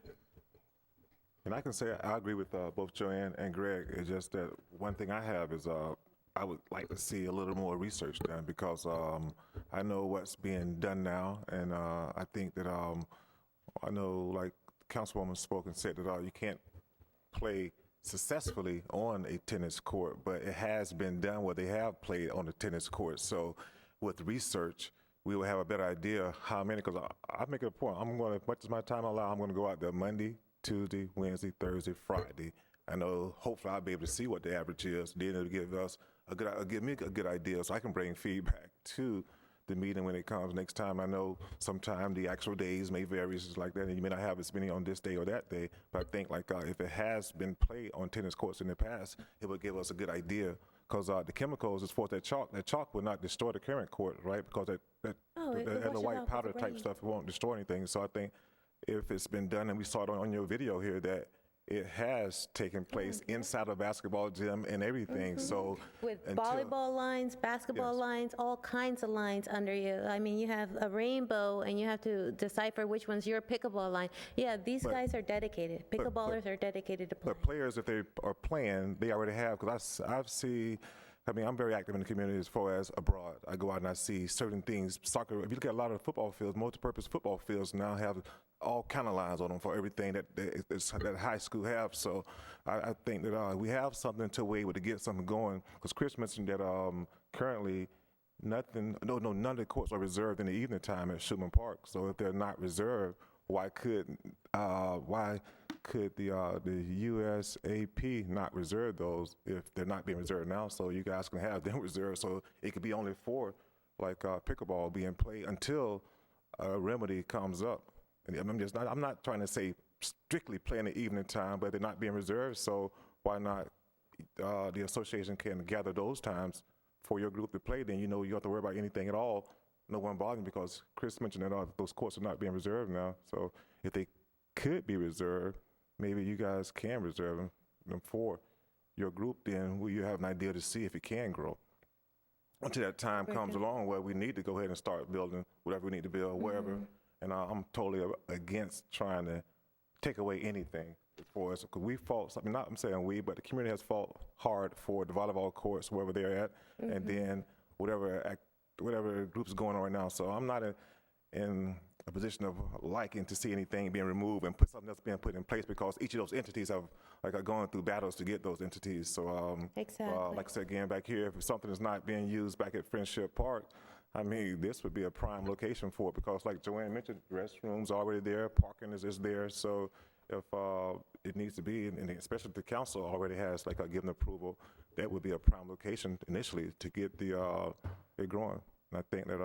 And I can say I agree with both Joanne and Greg. It's just that one thing I have is I would like to see a little more research done because I know what's being done now, and I think that I know, like Councilwoman spoke and said that you can't play successfully on a tennis court, but it has been done where they have played on the tennis court. So with research, we will have a better idea how many, because I make it a point, I'm going to, much as my time allows, I'm going to go out there Monday, Tuesday, Wednesday, Thursday, Friday. I know hopefully I'll be able to see what the average is. Then it'll give us give me a good idea so I can bring feedback to the meeting when it comes next time. I know sometime the actual days may vary, just like that, and you may not have as many on this day or that day, but I think like if it has been played on tennis courts in the past, it would give us a good idea, because the chemicals, as far as that chalk will not destroy the current court, right? Because it the washes white off powder with type rain. stuff, it won't destroy anything. So I think if it's been done, and we saw it on your video here, that it has taken place inside a basketball gym and everything. So With until- volleyball lines, basketball Yes. lines, all kinds of lines under you. I mean, you have a rainbow, and you have to decipher which one's your pickleball line. Yeah, these But- guys are dedicated. Pickleballers are dedicated to play. But players, if they are playing, they already have, because I'm very active in the community as far as abroad. I go out and I see certain things. Soccer, if you look at a lot of football fields, multi-purpose football fields now have all kind of lines on them for everything that high school have. So I think that we have something to be able to get something going. Because Chris mentioned that currently none of the courts are reserved in the evening time at Schumann Park. So if they're not reserved, why could the USAP not reserve those if they're not being reserved now? So you guys can have them reserved, so it could be only 4, like pickleball being played until a remedy comes up. And I'm not trying to say strictly play in the evening time, but they're not being reserved, so why not the association can gather those times for your group to play? Then you don't have to worry about anything at all. No one bothering, because Chris mentioned that those courts are not being reserved now. So if they could be reserved, maybe you guys can reserve them for your group. Then you have an idea to see if it can grow. Until that time comes along where we need to go ahead and start building whatever we need to build, wherever. And I'm totally against trying to take away anything for us, because we fought something. Not I'm saying we, but the community has fought hard for the volleyball courts wherever they're at, and then whatever group's going on right now. So I'm not in a position of liking to see anything being removed and put something else being put in place, because each of those entities have are going through battles to get those entities. So Exactly. Like I said again, back here, if something is not being used back at Friendship Park, I mean, this would be a prime location for it, because like Joanne mentioned, restrooms already there, parking is there. So if it needs to be, and especially if the council already has given approval, that would be a prime location initially to get it growing. And I think that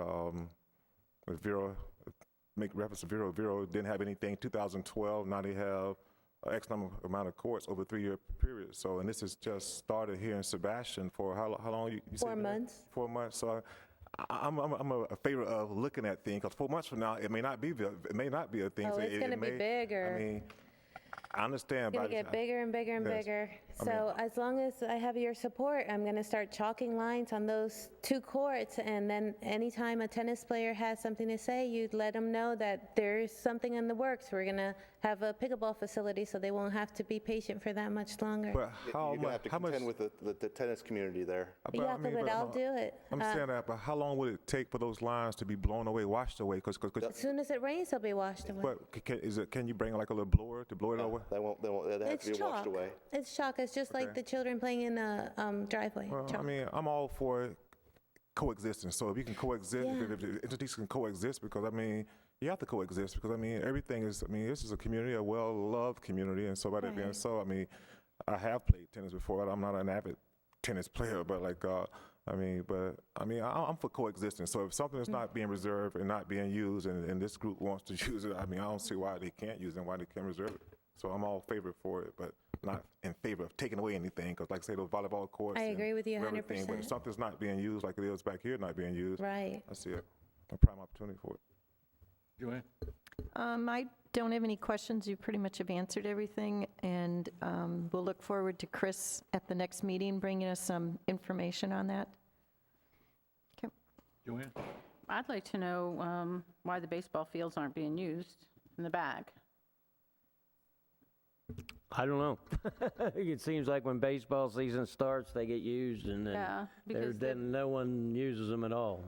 with Vero, make reference to Vero didn't have anything 2012. Now they have X number amount of courts over a 3-year period. So, and this has just started here in Sebastian for how long? You 4 months. 4 months. So I'm a favor of looking at things, because 4 months from now it may not be a thing. Oh, So it's going to be bigger. I mean, I understand. It's going to get bigger and bigger and Yes. bigger. I So as long as I have your support, I'm going to start chalking lines on those 2 courts, and then anytime a tennis player has something to say, you'd let them know that there's something in the works. We're going to have a pickleball facility, so they won't have to be patient for that much longer. But how You're going to much? have to How much? contend with the tennis community there. Yeah, but I'll do it. I'm saying that, but how long would it take for those lines to be blown away, washed away? Because As soon as it rains, they'll be washed away. can you bring a little blower to blow it away? They have It's to be washed chalk. away. It's chalk. It's just like Okay. the children playing in the driveway. Well, I Chalk. mean, I'm all for coexistence. So if you can coexist, Yeah. if the entities can coexist, because I mean, you have to coexist, because I mean, everything is. I mean, this is a community, a well-loved community, and so by that being Right. so, I mean, I have played tennis before. I'm not an avid tennis player, but I'm for coexistence. So if something is not being reserved and not being used, and this group wants to use it, I mean, I don't see why they can't use it and why they can't reserve it. So I'm all favor for it, but not in favor of taking away anything, because like I say, those volleyball courts. I and agree with you everything, But if 100%. something's not being used like it is back here, not being used, Right. I see a prime opportunity for it. Joanne? I don't have any questions. You pretty much have answered everything, and we'll look forward to Chris at the next meeting bringing us some information on that. Okay. Joanne? I'd like to know why the baseball fields aren't being used in the back. I don't know. It seems like when baseball season starts, they get used, and then Yeah, because then no one uses them at all.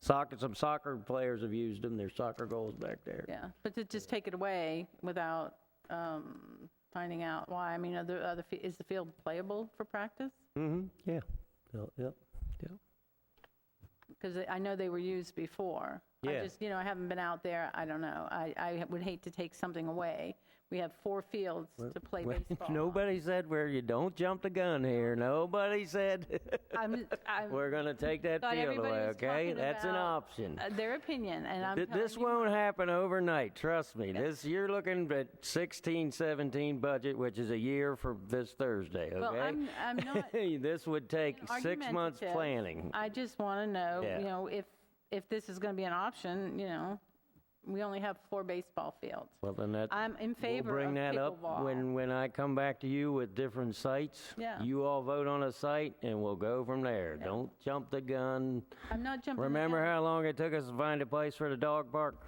Some soccer players have used them. There's soccer goals back there. Yeah, but to just take it away without finding out why. I mean, is the field playable for practice? Mm-hmm. Yeah. Yep. Because I know they were used before. Yeah. I just, I haven't been out there. I don't know. I would hate to take something away. We have 4 fields to play baseball. Nobody said where you don't jump the gun here. Nobody said I'm we're going to take that thought field everybody away, was okay? talking That's an about, option. Their opinion, and I'm telling This you won't mine. happen overnight, trust me. You're looking at 16-17 budget, which is a year for this Thursday, okay? Well, I'm not This would take 6 months argumentative. planning. I just want to know, Yeah. if this is going to be an option, we only have 4 baseball fields. Well, then I'm in favor we'll bring of that up pickleball. when I come back to you with different sites. Yeah. You all vote on a site, and we'll go from there. Don't jump the gun. I'm not jumping. the Remember gun. how long it took us to find a place for the dog park?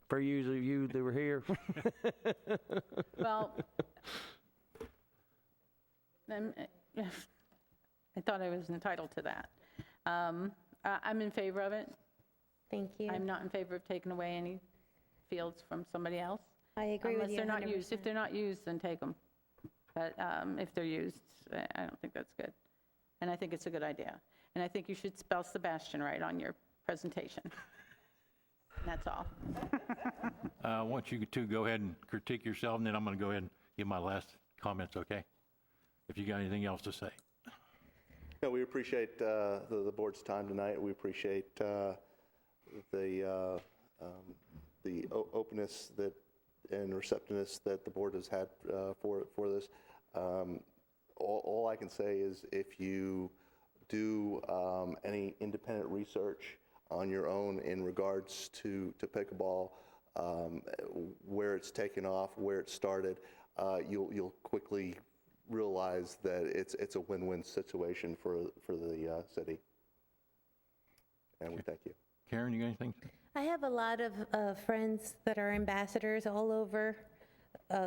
For you that were here? Well, I thought I was entitled to that. I'm in favor of it. Thank you. I'm not in favor of taking away any fields from somebody else. I agree with Unless you they're not 100%. used. If they're not used, then take them. But if they're used, I don't think that's good. And I think it's a good idea. And I think you should spell Sebastian right on your presentation. That's all. I want you to go ahead and critique yourself, and then I'm going to go ahead and give my last comments, okay? If you got anything else to say. No, we appreciate the board's time tonight. We appreciate the openness that and receptiveness that the board has had for this. All I can say is if you do any independent research on your own in regards to pickleball, where it's taken off, where it started, you'll quickly realize that it's a win-win situation for the city. And we thank you. Karen, you got anything? I have a lot of friends that are ambassadors all over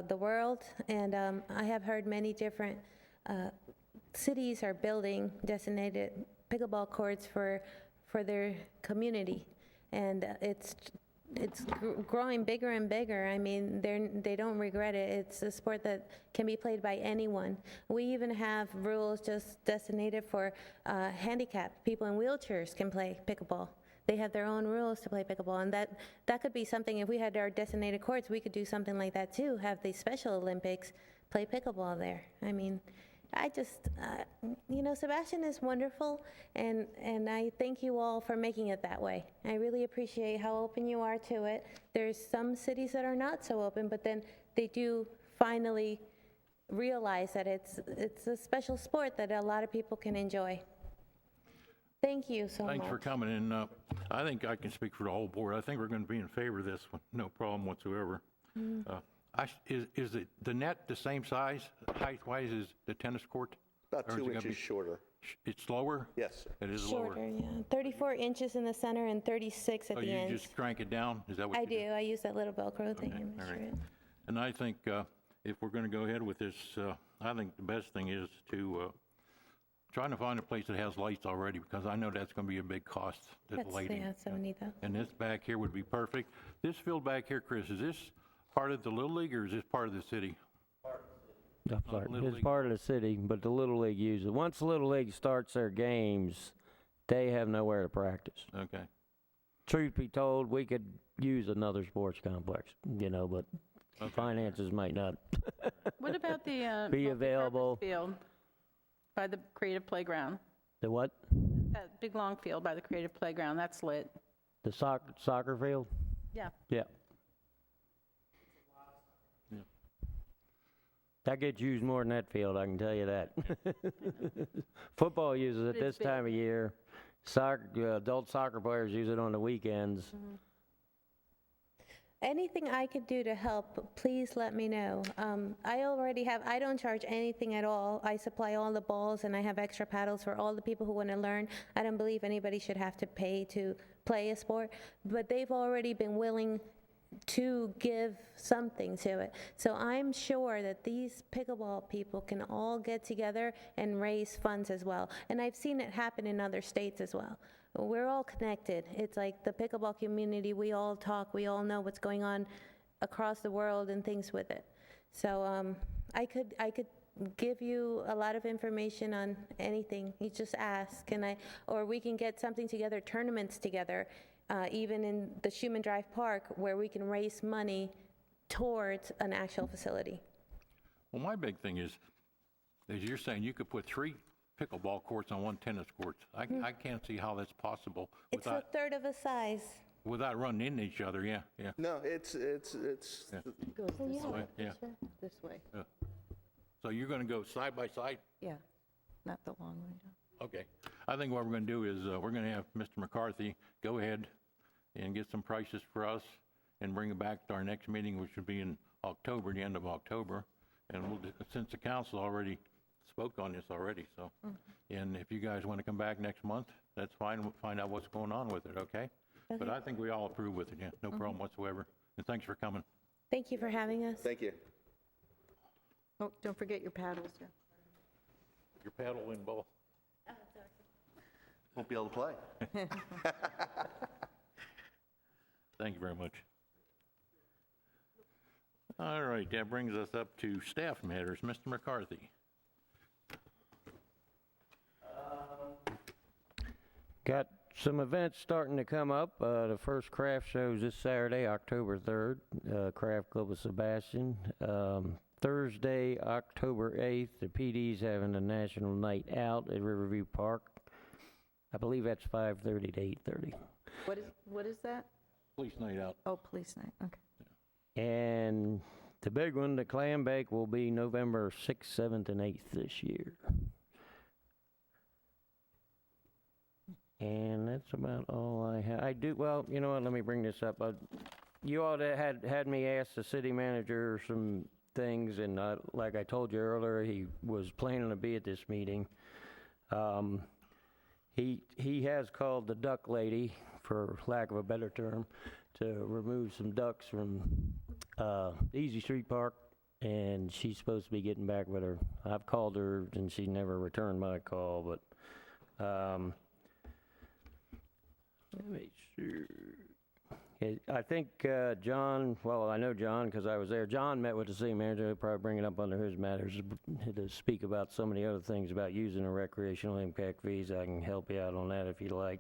the world, and I have heard many different cities are building designated pickleball courts for their community, and it's growing bigger and bigger. I mean, they don't regret it. It's a sport that can be played by anyone. We even have rules just designated for handicapped people in wheelchairs can play pickleball. They have their own rules to play pickleball, and that could be something. If we had our designated courts, we could do something like that too. Have the Special Olympics play pickleball there. I mean, I just, Sebastian is wonderful, and I thank you all for making it that way. I really appreciate how open you are to it. There's some cities that are not so open, but then they do finally realize that it's a special sport that a lot of people can enjoy. Thank you so much. Thanks for coming, and I think I can speak for the whole board. I think we're going to be in favor of this one, no problem whatsoever. Is the net the same size, height-wise, as the tennis court? About Or is it 2 gonna inches be- shorter. It's lower? Yes, sir. It is lower. Shorter, yeah. 34 inches in the center and 36 at So the you ends. just crank it down? Is that what I you do. I use that little Velcro thing. Okay, and all measure right. it. And I think if we're going to go ahead with this, I think the best thing is to try to find a place that has lights already, because I know that's going to be a big cost, the lighting. Yeah, so neat though. And this back here would be perfect. This field back here, Chris, is this part of the Little League or is this part of the city? Little It's League. part of the city, but the Little League uses it. Once the Little League starts their games, they have nowhere to practice. Okay. Truth be told, we could use another sports complex, but finances might not. What about the Be multipurpose available. field by the creative playground? The what? That big long field by the creative playground, that's lit. The soccer field? Yeah. Yeah. That gets used more than that field, I can tell you that. Football uses it It's this big. time of year. Adult soccer players use it on the weekends. Anything I could do to help, please let me know. I don't charge anything at all. I supply all the balls and I have extra paddles for all the people who want to learn. I don't believe anybody should have to pay to play a sport, but they've already been willing to give something to it. So I'm sure that these pickleball people can all get together and raise funds as well. And I've seen it happen in other states as well. We're all connected. It's like the pickleball community, we all talk, we all know what's going on across the world and things with it. So I could give you a lot of information on anything. You just ask, or we can get something together, tournaments together, even in the Schumann Drive Park, where we can raise money towards an actual facility. Well, my big thing is you're saying you could put 3 pickleball courts on 1 tennis court. I can't see how that's possible It's a third of a size. without running into each other. Yeah. No, it's Yeah. Yeah. This way. So you're going to go side by side? Yeah, not the long way. Okay. I think what we're going to do is we're going to have Mr. McCarthy go ahead and get some prices for us and bring it back to our next meeting, which would be in October, the end of October. And since the council already spoke on this already, so. And if you guys want to come back next month, that's fine. We'll find out what's going on with it, okay? But I think we all approve with it, yeah. No problem whatsoever. And thanks for coming. Thank you for having us. thank you. Oh, don't forget your paddles. Your paddle and ball. Won't be able to play. Thank you very much. All right, that brings us up to staff matters. Mr. McCarthy. Got some events starting to come up. The first craft show's this Saturday, October 3rd, Craft Club of Sebastian. Thursday, October 8th, the PD's having a national night out at Riverview Park. I believe that's 5:30 to 8:30. What is that? Police night out. Oh, police night, okay. And the big one, the clam bake, will be November 6th, 7th, and 8th this year. And that's about all I have. Well, you know what, let me bring this up. You all had me ask the city manager some things, and like I told you earlier, he was planning to be at this meeting. He has called the duck lady, for lack of a better term, to remove some ducks from Easy Street Park, and she's supposed to be getting back with her. I've called her, and she never returned my call, but let me see. I think John, well, I know John because I was there. John met with the city manager. He'll probably bring it up under his matters to speak about some of the other things about using the recreational impact fees. I can help you out on that if you like.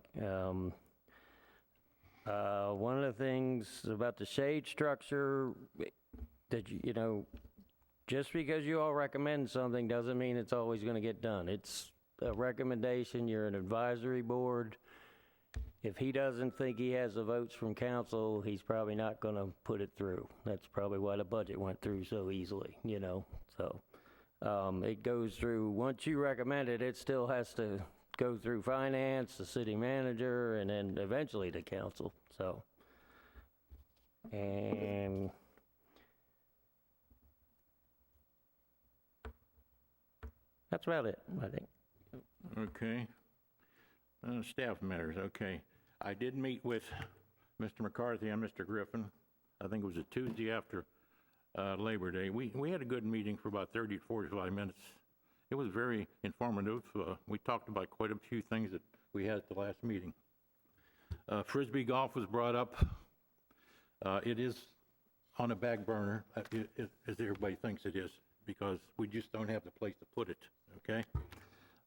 One of the things about the shade structure, that you know, just because you all recommend something doesn't mean it's always going to get done. It's a recommendation. You're an advisory board. If he doesn't think he has the votes from council, he's probably not going to put it through. That's probably why the budget went through so easily, you know. So it goes through, once you recommend it, it still has to go through finance, the city manager, and then eventually the council. So, and that's about it, I think. Okay. Staff matters, okay. I did meet with Mr. McCarthy and Mr. Griffin. I think it was a Tuesday after Labor Day. We had a good meeting for about 30 to 45 minutes. It was very informative. We talked about quite a few things that we had at the last meeting. Frisbee golf was brought up. It is on a back burner, as everybody thinks it is, because we just don't have the place to put it, okay?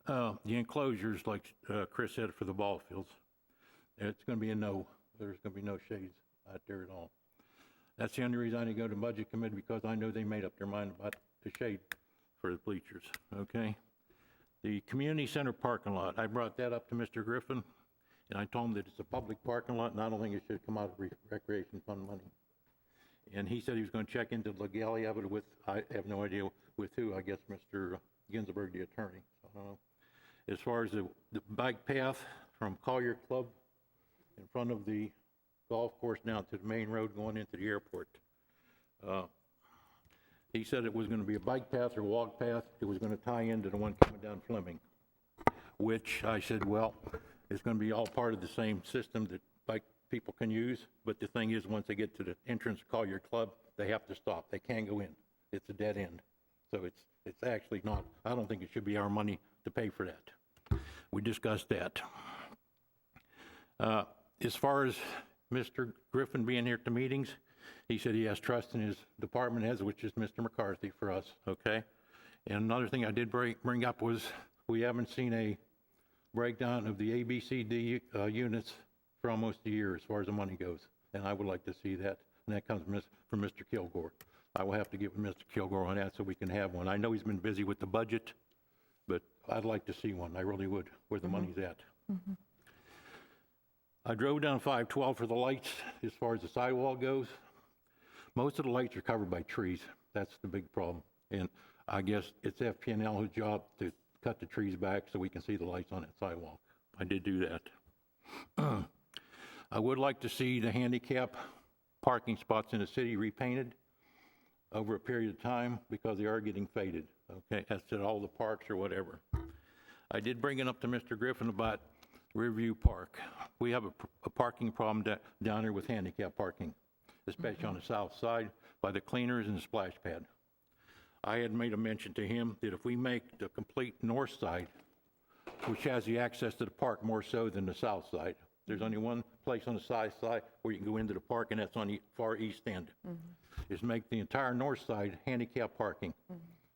The enclosures, like Chris said, for the ball fields, it's going to be a no. There's going to be no shades out there at all. That's the only reason I didn't go to Budget Committee, because I know they made up their mind about the shade for the bleachers, okay? The community center parking lot, I brought that up to Mr. Griffin, and I told him that it's a public parking lot, and I don't think it should come out of recreation fund money. And he said he was going to check into the legality of it with, I have no idea with who, I guess Mr. Ginsberg, the attorney. So I don't know. As far as the bike path from Collier Club in front of the golf course down to the main road going into the airport, he said it was going to be a bike path or walk path. It was going to tie into the one coming down Fleming, which I said, well, it's going to be all part of the same system that bike people can use. But the thing is, once they get to the entrance of Collier Club, they have to stop. They can't go in. It's a dead end. So it's actually not, I don't think it should be our money to pay for that. We discussed that. As far as Mr. Griffin being here at the meetings, he said he has trust in his department heads, which is Mr. McCarthy for us, okay? And another thing I did bring up was we haven't seen a breakdown of the ABCD units for almost a year as far as the money goes, and I would like to see that, and that comes from Mr. Kilgore. I will have to get with Mr. Kilgore on that so we can have one. I know he's been busy with the budget, but I'd like to see one. I really would, where the money's at. Mm-hmm. I drove down 512 for the lights as far as the sidewalk goes. Most of the lights are covered by trees. That's the big problem. And I guess it's FP&L's job to cut the trees back so we can see the lights on that sidewalk. I did do that. I would like to see the handicap parking spots in the city repainted over a period of time because they are getting faded, okay? That's at all the parks or whatever. I did bring it up to Mr. Griffin about Riverview Park. We have a parking problem down there with handicap parking, especially on the south side by the cleaners and the splash pad. I had made a mention to him that if we make the complete north side, which has the access to the park more so than the south side, there's only one place on the south side where you can go into the park, and that's on the far east end, is make the entire north side handicap parking,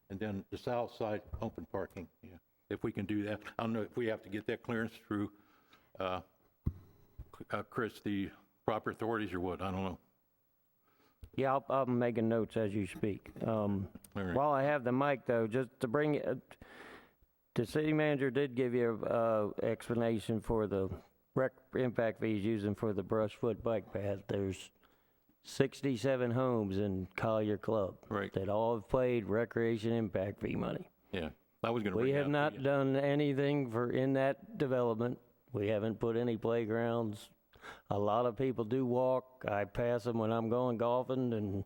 and then the south side open parking. Yeah. If we can do that. I don't know if we have to get that clearance through Chris, the proper authorities or what? I don't know. Yeah, I'm making notes as you speak. right. While I have the mic, though, just to bring the city manager did give you explanation for the rec impact fees using for the Brushfoot bike path. There's 67 homes in Collier Club Right. that all have paid recreation impact fee money. Yeah, I was going to We bring have that up to not you. done anything in that development. We haven't put any playgrounds. A lot of people do walk. I pass them when I'm going golfing, and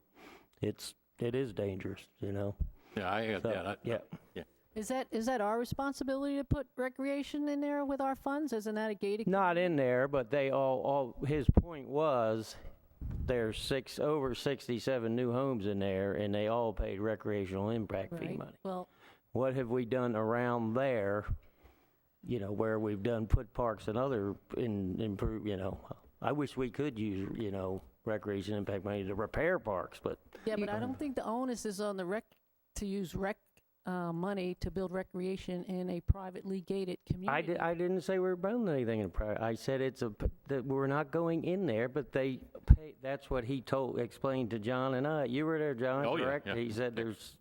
it is dangerous, you know. Yeah, I had So, that. yeah. Is that our responsibility to put recreation in there with our funds? Isn't that a gated? Not in there, but they all his point was there's over 67 new homes in there, and they all paid recreational impact fee Right. money. Well, What have we done around there, you know, where we've done put parks and other improve, you know. I wish we could use, you know, recreation impact money to repair parks, but yeah, but I don't think the onus is on the to use rec money to build recreation in a privately gated community. I didn't say we were building anything in private. I said that we're not going in there, but they pay. That's what he explained to John and I. You were there, John, Oh, yeah, correct? yeah. He said there's.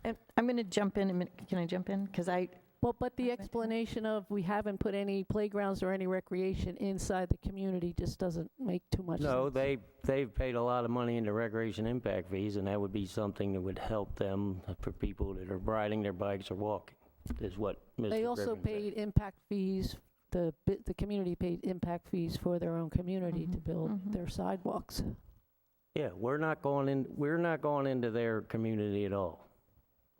And I'm going to jump in a minute. Can I jump in? Because Well, but the explanation of we haven't put any playgrounds or any recreation inside the community just doesn't make too much No, sense. they've paid a lot of money into recreation impact fees, and that would be something that would help them for people that are riding their bikes or walking, is what Mr. They also Griffin said. paid impact fees, the community paid impact fees for their own community to build their sidewalks. Yeah, we're not going into their community at all.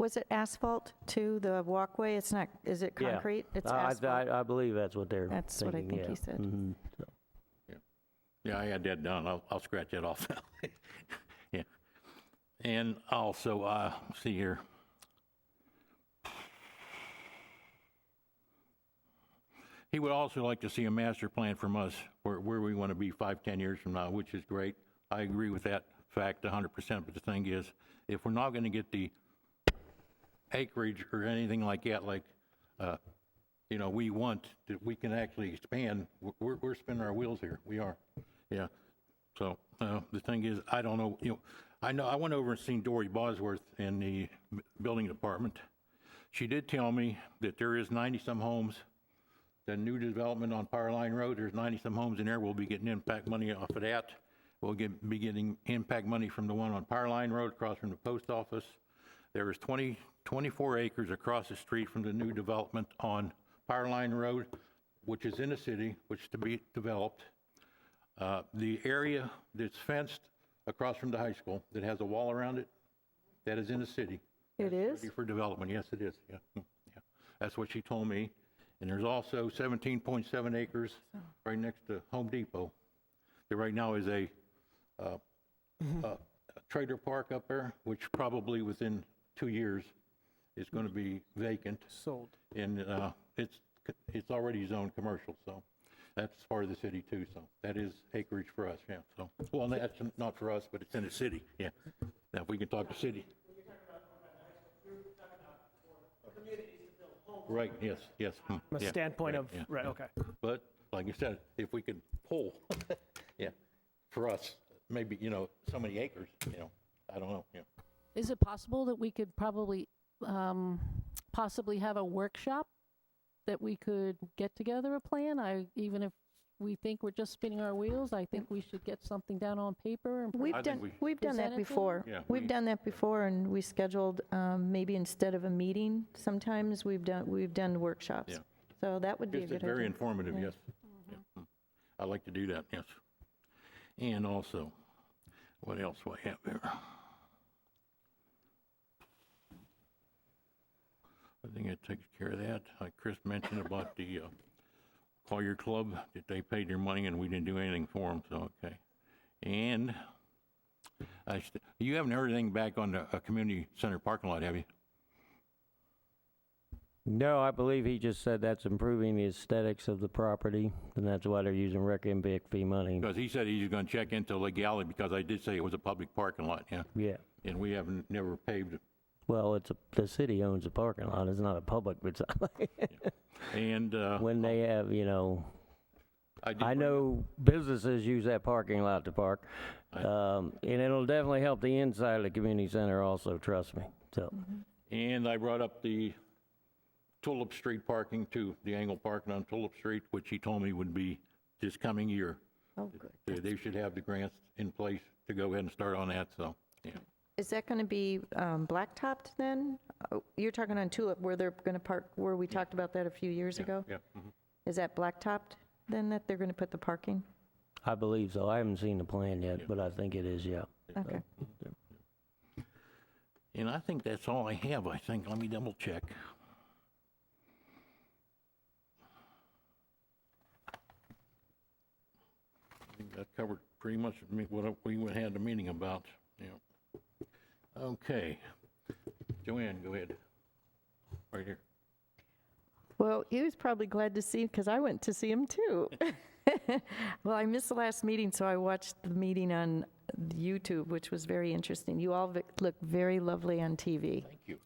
was it asphalt too, the walkway? It's not, is it Yeah. concrete? It's asphalt. I believe that's what they're That's what I thinking, think he said. Mhm. Yeah, I had that done. I'll scratch that off now. Yeah. And also, see here. He would also like to see a master plan from us where we want to be 5-10 years from now, which is great. I agree with that fact 100%, but the thing is, if we're not going to get the acreage or anything like that, like, you know, we want, that we can actually expand, we're spinning our wheels here. We are. Yeah. So the thing is, I don't know, you know, I went over and seen Dory Bosworth in the building department. She did tell me that there is 90-some homes. The new development on Power Line Road, there's 90-some homes in there. We'll be getting impact money off of that. We'll be getting impact money from the one on Power Line Road across from the post office. There is 24 acres across the street from the new development on Power Line Road, which is in the city, which is to be developed. The area that's fenced across from the high school that has a wall around it, that is in the city. It is? Ready for development, yes, it is, yeah. Yeah. That's what she told me. And there's also 17.7 acres right next to Home Depot. There right now is a trailer park up there, which probably within 2 years is going to be vacant. Sold. And it's already zoned commercial, so that's part of the city too. So that is acreage for us, yeah. So, well, that's not for us, but it's in the city, yeah. Now, if we can talk to city. Right, yes, yes. From a yeah, standpoint right, of, yeah, right, yeah. okay. But like you said, if we could pull, yeah, for us, maybe, you know, so many acres, you know, I don't know, yeah. Is it possible that we could probably possibly have a workshop that we could get together a plan? Even if we think we're just spinning our wheels, I think we should get something down on paper and We've I done, think we've done present that it to before. them? Yeah, We've done that before, and we scheduled, maybe instead of a meeting, sometimes we've done workshops. Yeah. So that would be a Just good idea. very informative, Yeah. yes. Yeah. I'd like to do that, yes. And also, what else do I have there? I think it takes care of that. Chris mentioned about the Collier Club, that they paid their money and we didn't do anything for them, so, okay. And you haven't heard anything back on the community center parking lot, have you? No, I believe he just said that's improving the aesthetics of the property, and that's why they're using rec impact fee money. Because he said he's going to check into legality, because I did say it was a public parking lot, yeah. Yeah. And we haven't, never paved it. Well, the city owns the parking lot. It's not a public, but it's not like And when they have, you know, did I bring know businesses use that parking lot to park, and it'll definitely help the inside of the community center also, trust me, so. And I brought up the Tulip Street parking too, the angle parking on Tulip Street, which he told me would be this coming year. Oh, good. They should have the grants in place to go ahead and start on that, so, yeah. Is that going to be blacktopped then? Oh, you're talking on Tulip, where they're going to park, where we talked about that a few years ago? Yeah. Mhm. Is that blacktopped then, that they're going to put the parking? I believe so. I haven't seen the plan yet, but I think it is, yeah. Okay. And I think that's all I have, I think. Let me double check. I think that covered pretty much what we had the meeting about, yeah. Okay. Joanne, go ahead. Right here. Well, he was probably glad to see, because I went to see him too. Well, I missed the last meeting, so I watched the meeting on YouTube, which was very interesting. You all look very lovely on TV. Thank you.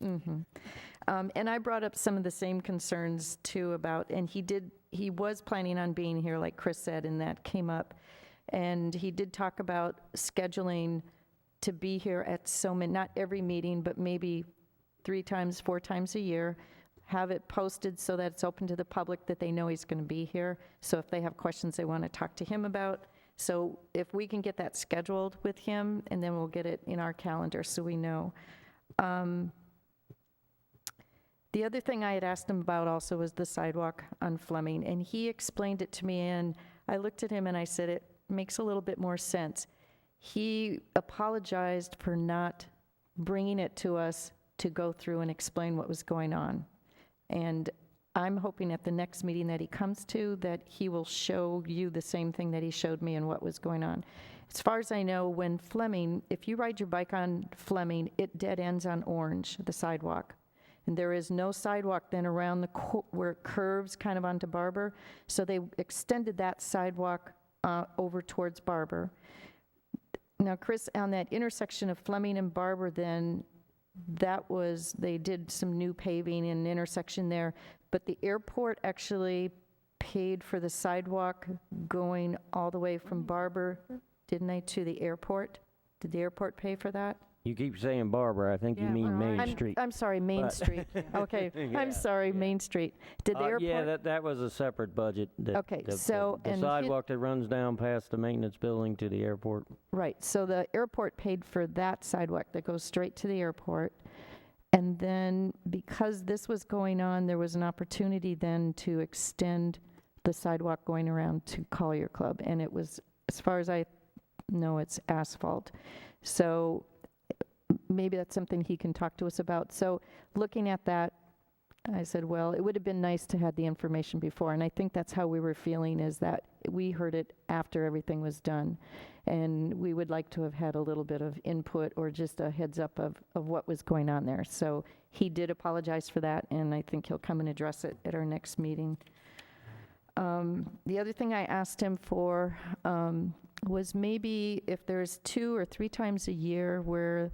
And I brought up some of the same concerns too about, and he was planning on being here, like Chris said, and that came up. And he did talk about scheduling to be here at so many, not every meeting, but maybe 3 times, 4 times a year. Have it posted so that it's open to the public, that they know he's going to be here. So if they have questions they want to talk to him about. So if we can get that scheduled with him, and then we'll get it in our calendar so we know. The other thing I had asked him about also was the sidewalk on Fleming, and he explained it to me, and I looked at him and I said, it makes a little bit more sense. He apologized for not bringing it to us to go through and explain what was going on. And I'm hoping at the next meeting that he comes to, that he will show you the same thing that he showed me and what was going on. As far as I know, when Fleming, if you ride your bike on Fleming, it dead ends on Orange, the sidewalk. And there is no sidewalk then around where it curves kind of onto Barber. So they extended that sidewalk over towards Barber. Now, Chris, on that intersection of Fleming and Barber then, they did some new paving in an intersection there, but the airport actually paid for the sidewalk going all the way from Barber, didn't they, to the airport? Did the airport pay for that? You keep saying Barber, I think you mean Main Street. I'm sorry, Main Street. Okay, I'm sorry, Main Street. Did the airport? Yeah, that was a separate budget. Okay, the and sidewalk that runs down past the maintenance building to the airport. Right, so the airport paid for that sidewalk that goes straight to the airport. And then because this was going on, there was an opportunity then to extend the sidewalk going around to Collier Club. And it was, as far as I know, it's asphalt. So maybe that's something he can talk to us about. So looking at that, I said, well, it would have been nice to have the information before. And I think that's how we were feeling, is that we heard it after everything was done. And we would like to have had a little bit of input or just a heads up of what was going on there. So he did apologize for that, and I think he'll come and address it at our next meeting. The other thing I asked him for was maybe if there's 2 or 3 times a year where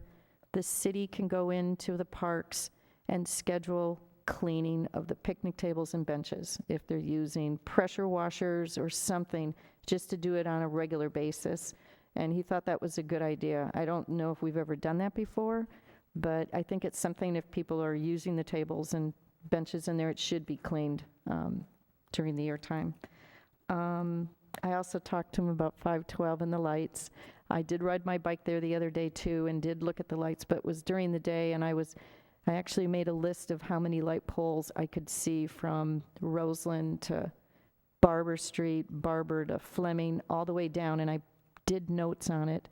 the city can go into the parks and schedule cleaning of the picnic tables and benches, if they're using pressure washers or something, just to do it on a regular basis. And he thought that was a good idea. I don't know if we've ever done that before, but I think it's something, if people are using the tables and benches in there, it should be cleaned during the year time. I also talked to him about 512 and the lights. I did ride my bike there the other day too and did look at the lights, but it was during the day, and I actually made a list of how many light poles I could see from Roseland to Barber Street, Barber to Fleming, all the way down, and I did notes on it.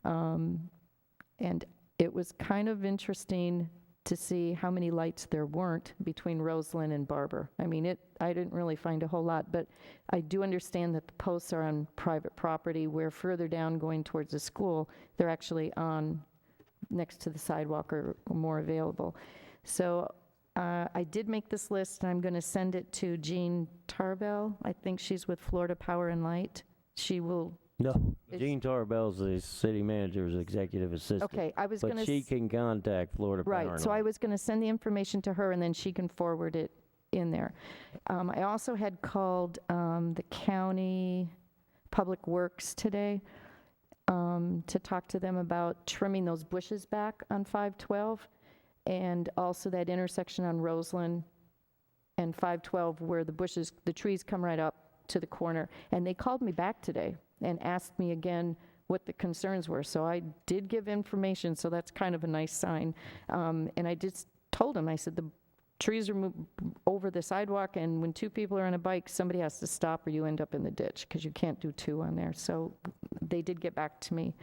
And it was kind of interesting to see how many lights there weren't between Roseland and Barber. I mean, I didn't really find a whole lot, but I do understand that the posts are on private property, where further down going towards the school, they're actually on next to the sidewalk or more available. So I did make this list, and I'm going to send it to Jean Tarbell. I think she's with Florida Power and Light. She will... No, Jean Tarbell's the city manager's executive assistant. Okay, I was going to... But she can contact Florida Power and Right, so Light. I was going to send the information to her, and then she can forward it in there. I also had called the county Public Works today to talk to them about trimming those bushes back on 512, and also that intersection on Roseland and 512 where the trees come right up to the corner. And they called me back today and asked me again what the concerns were. So I did give information, so that's kind of a nice sign. And I just told them, I said, the trees are over the sidewalk, and when two people are on a bike, somebody has to stop or you end up in the ditch, because you can't do two on there. So they did get back to me.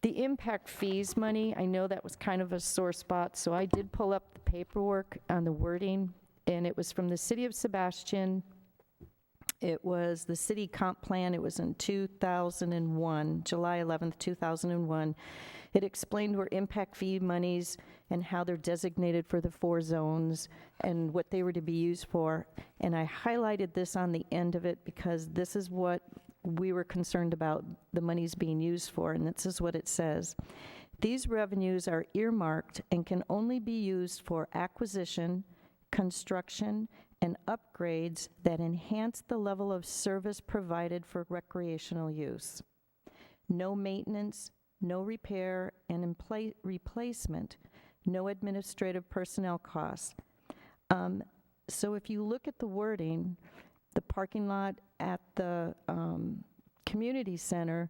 The impact fees money, I know that was kind of a sore spot, so I did pull up the paperwork on the wording, and it was from the city of Sebastian. It was the city comp plan. It was in 2001, July 11th, 2001. It explained where impact fee monies and how they're designated for the 4 zones and what they were to be used for. And I highlighted this on the end of it because this is what we were concerned about the monies being used for, and this is what it says. These revenues are earmarked and can only be used for acquisition, construction, and upgrades that enhance the level of service provided for recreational use. No maintenance, no repair and replacement, no administrative personnel costs. So if you look at the wording, the parking lot at the community center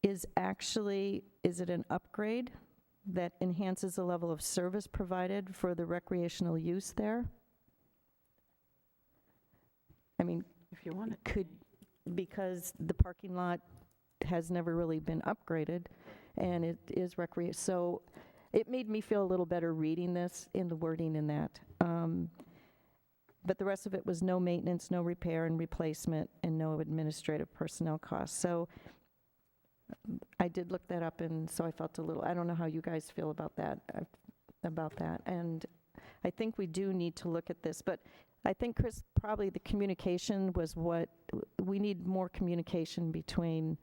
is it an upgrade that enhances the level of service provided for the recreational use there? I mean, If you want it. because the parking lot has never really been upgraded, and it is so it made me feel a little better reading this in the wording in that. But the rest of it was no maintenance, no repair and replacement, and no administrative personnel costs. So I did look that up, and so I felt I don't know how you guys feel about that. And I think we do need to look at this, but I think, Chris, probably the communication was we need more communication between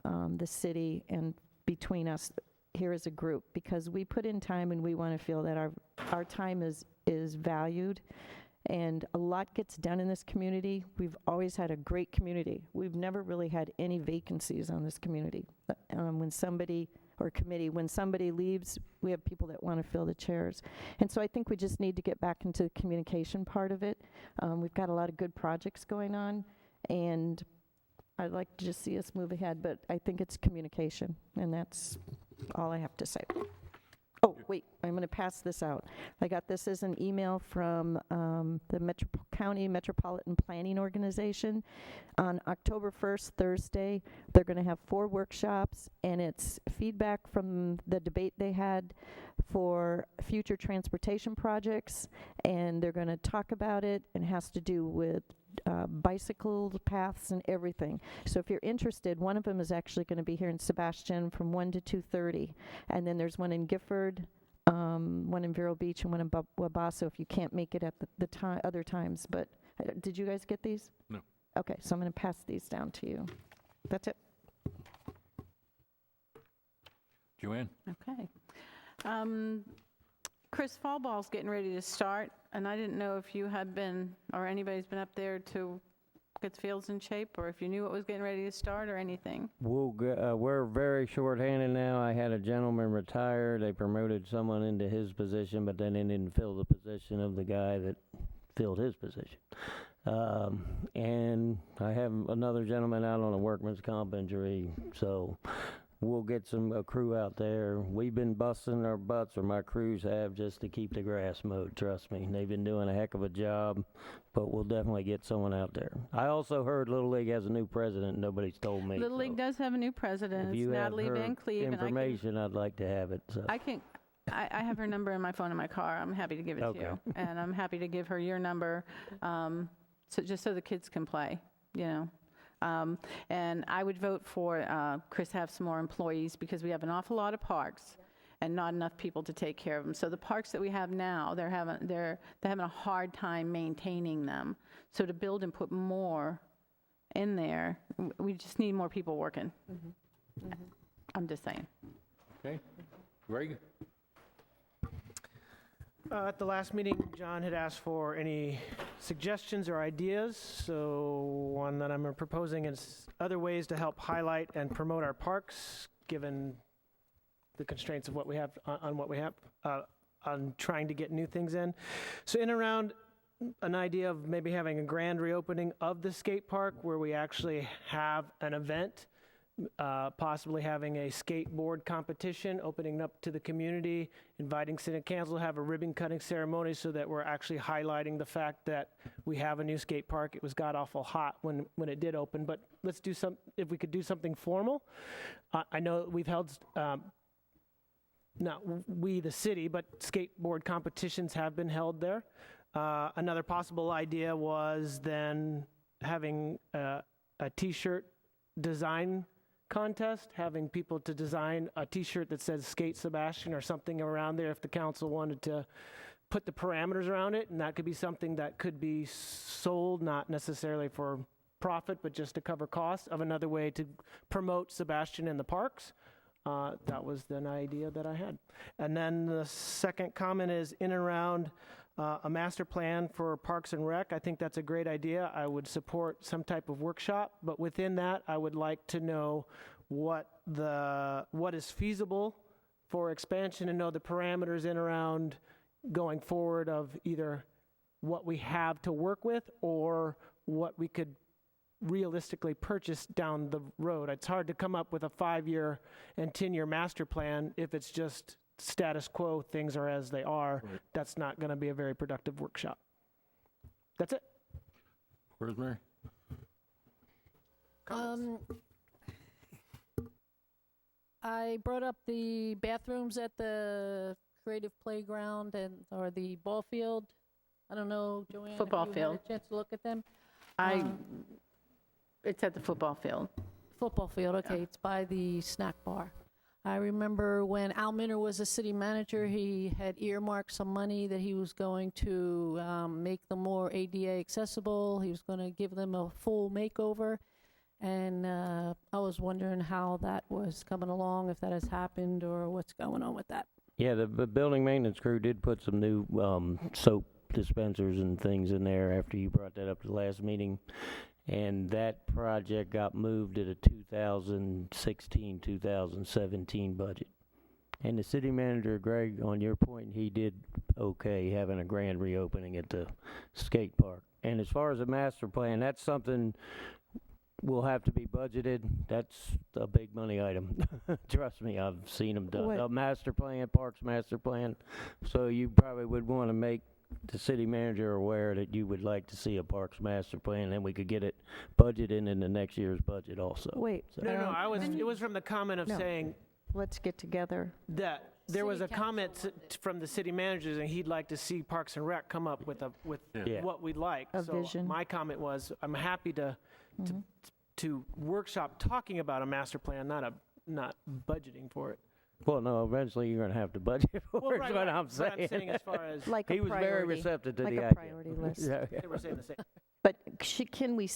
the city and between us here as a group, because we put in time and we want to feel that our time is valued, and a lot gets done in this community. We've always had a great community. We've never really had any vacancies on this community. When somebody leaves, we have people that want to fill the chairs. And so I think we just need to get back into the communication part of it. We've got a lot of good projects going on, and I'd like to just see us move ahead, but I think it's communication, and that's all I have to say. Oh, wait, I'm going to pass this out. I got this as an email from the County Metropolitan Planning Organization. On October 1st, Thursday, they're going to have 4 workshops, and it's feedback from the debate they had for future transportation projects, and they're going to talk about it, and it has to do with bicycle paths and everything. So if you're interested, one of them is actually going to be here in Sebastian from 1 to 2:30, and then there's one in Gifford, one in Vero Beach, and one in Wabasso if you can't make it at the other times. But did you guys get these? No. Okay, so I'm going to pass these down to you. That's it. Joanne? Okay. Chris, fall ball's getting ready to start, and I didn't know if you had been, or anybody's been up there to get the fields in shape, or if you knew it was getting ready to start or anything. We're very short-handed now. I had a gentleman retire. They promoted someone into his position, but then they didn't fill the position of the guy that filled his position. And I have another gentleman out on a workman's comp injury, so we'll get a crew out there. We've been busting our butts, or my crews have, just to keep the grass mowed, trust me. They've been doing a heck of a job, but we'll definitely get someone out there. I also heard Little League has a new president. Nobody's told me. Little League does have a new president. If It's you have Natalie her Van Cleve. information, I'd like to have it. So. I have her number in my phone in my car. I'm happy to give it to you. And I'm happy to give her your number, just so the kids can play, you know. And I would vote for Chris have some more employees, because we have an awful lot of parks and not enough people to take care of them. So the parks that we have now, they're having a hard time maintaining them. So to build and put more in there, we just need more people working. Mm-hmm. Mm-hmm. I'm just saying. Okay. Greg? At the last meeting, John had asked for any suggestions or ideas, so one that I'm proposing is other ways to help highlight and promote our parks, given the constraints of what we have, on what we have, on trying to get new things in. So in around an idea of maybe having a grand reopening of the skate park where we actually have an event, possibly having a skateboard competition, opening up to the community, inviting city council to have a ribbon cutting ceremony so that we're actually highlighting the fact that we have a new skate park. It was god-awful hot when it did open, but let's do some, if we could do something formal. I know we've held, not we, the city, but skateboard competitions have been held there. Another possible idea was then having a T-shirt design contest, having people to design a T-shirt that says Skate Sebastian or something around there if the council wanted to put the parameters around it, and that could be something that could be sold, not necessarily for profit, but just to cover costs of another way to promote Sebastian in the parks. That was an idea that I had. And then the second comment is in and around a master plan for Parks and Rec. I think that's a great idea. I would support some type of workshop, but within that, I would like to know what is feasible for expansion and know the parameters in around going forward of either what we have to work with or what we could realistically purchase down the road. It's hard to come up with a 5-year and 10-year master plan if it's just status quo, things are as they are. Right. That's not going to be a very productive workshop. That's it. Rosemary? I brought up the bathrooms at the creative playground or the ball field. I don't know, Joanne, Football if you field. had a chance to look at them. It's at the football field. Football field, okay, Yeah. It's by the snack bar. I remember when Al Minner was a city manager, he had earmarked some money that he was going to make them more ADA accessible. He was going to give them a full makeover. And I was wondering how that was coming along, if that has happened or what's going on with that. Yeah, the building maintenance crew did put some new soap dispensers and things in there after you brought that up to the last meeting. And that project got moved to the 2016-2017 budget. And the city manager, Greg, on your point, he did okay having a grand reopening at the skate park. And as far as the master plan, that's something will have to be budgeted. That's a big money item. Trust me, I've seen them done. A master plan, parks master plan. So you probably would want to make the city manager aware that you would like to see a parks master plan, and we could get it budgeted in the next year's budget also. Wait. So. No, it was from the comment of saying Let's get together. that there was a comment from the city managers, and he'd like to see Parks and Rec come up with what we'd like. A so vision. My comment was, I'm happy to workshop talking about a master plan, not budgeting for it. Well, no, eventually you're going to have to budget for it, is what I'm saying. What I'm saying as far as Like he a was priority, very receptive to like the a idea. priority list. Yeah. they were saying the same. But can we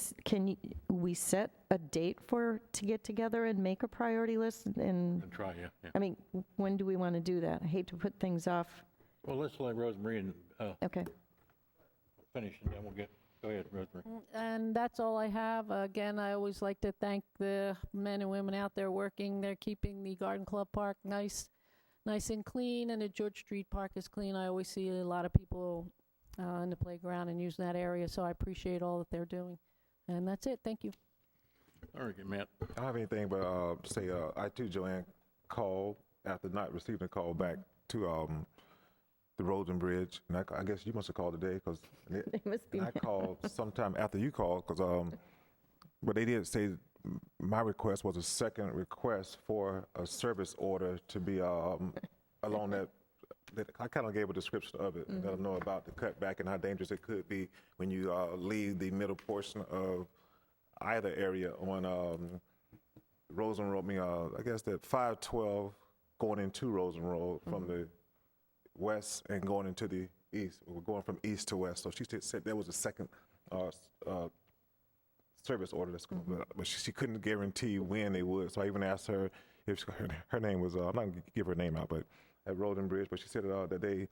set a date to get together and make a priority list? And Try, yeah. I mean, when do we want to do that? I hate to put things off. Well, let's let Rosemary Okay. finish, and then we'll go ahead, Rosemary. And that's all I have. Again, I always like to thank the men and women out there working. They're keeping the Garden Club Park nice and clean, and the George Street Park is clean. I always see a lot of people in the playground and using that area, so I appreciate all that they're doing. And that's it. Thank you. All right, Matt. I don't have anything but say I too, Joanne, called after not receiving a call back to the Roden Bridge, and I guess you must have called today because It must be I called sometime after you called because but they did say my request was a second request for a service order to be along that I kind of gave a description of it and let them know about the cutback and how dangerous it could be when you leave the middle portion of either area on Rosen Road. I guess that 512 going into Rosen Road from the west and going into the east. We're going from east to west. So she said there was a second service order that's going, but she couldn't guarantee when they would. So I even asked her if her name was. I'm not going to give her name out, but at Roden Bridge. But she said that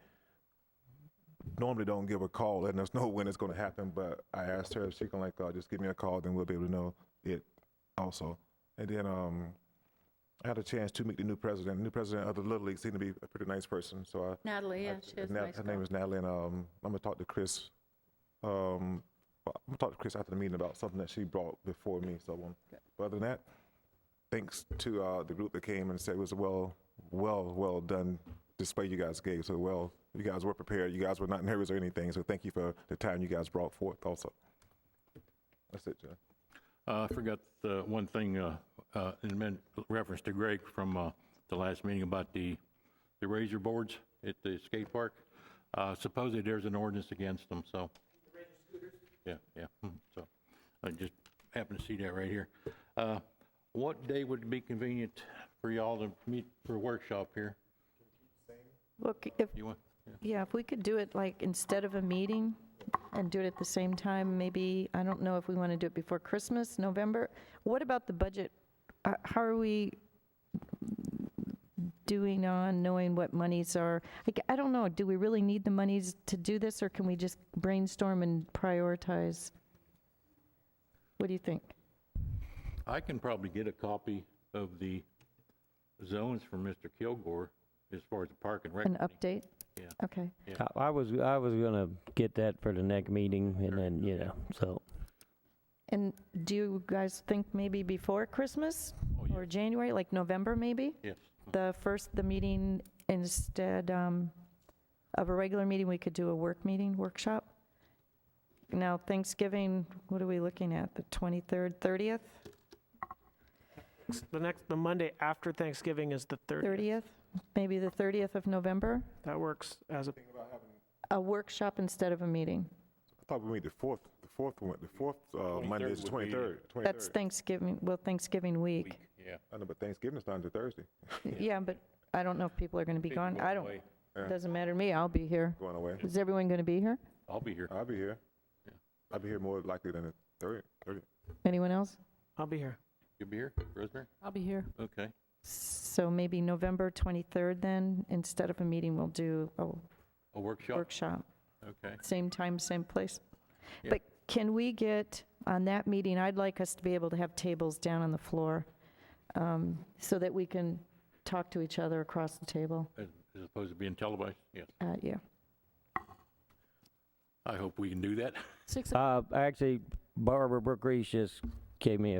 normally don't give a call letting us know when it's going to happen, but I asked her if she can just give me a call, then we'll be able to know it also. And then I had a chance to meet the new president. The new president of the Little League seemed to be a pretty nice person. So Natalie, yeah, she is a nice her girl. name is Natalie, and I'm gonna talk to Chris. I'm gonna talk to Chris after the meeting about something that she brought before me. So but other than that, thanks to the group that came and said it was a well done display you guys gave. So you guys were prepared. You guys were not nervous or anything. So thank you for the time you guys brought forth. Also, that's it, John. I forgot one thing in reference to Greg from the last meeting about the razor boards at the skate park. Supposedly there's an ordinance against them, so. Yeah. So I just happened to see that right here. What day would be convenient for y'all to meet for a workshop here? Look, You want? if we could do it like instead of a meeting and do it at the same time, maybe, I don't know if we want to do it before Christmas, November. What about the budget? How are we doing on knowing what monies are? I don't know, do we really need the monies to do this, or can we just brainstorm and prioritize? What do you think? I can probably get a copy of the zones from Mr. Kilgore as far as the park and rec. An update? Yeah. Okay. Yeah. I was gonna get that for the next meeting, and then, so. And do you guys think maybe before Christmas Oh, yeah. or January, like November maybe? Yes. The meeting, instead of a regular meeting, we could do a workshop? Now Thanksgiving, what are we looking at, the 23rd, 30th? The Monday after Thanksgiving is the 30th. 30th? Maybe the 30th of November? That works as a, A workshop instead of a meeting. I thought we made the fourth Monday is the 23rd. That's Thanksgiving, Thanksgiving week. Yeah. I know, but Thanksgiving's not until Thursday. Yeah, but I don't know if people are going to be gone. I don't, Away. doesn't matter to me, I'll be here. Going away. Is everyone going to be here? I'll be here. I'll be here. Yeah. I'll be here more likely than the 30th. Anyone else? I'll be here. You'll be here, Rosemary? I'll be here. Okay. So maybe November 23rd then, instead of a meeting, we'll do a A workshop? workshop. Okay. Same time, same place. Yeah. But can we get, on that meeting, I'd like us to be able to have tables down on the floor so that we can talk to each other across the table. As opposed to being televised? Yes. Yeah. I hope we can do that. 6 Actually, Barbara Brookreach just gave me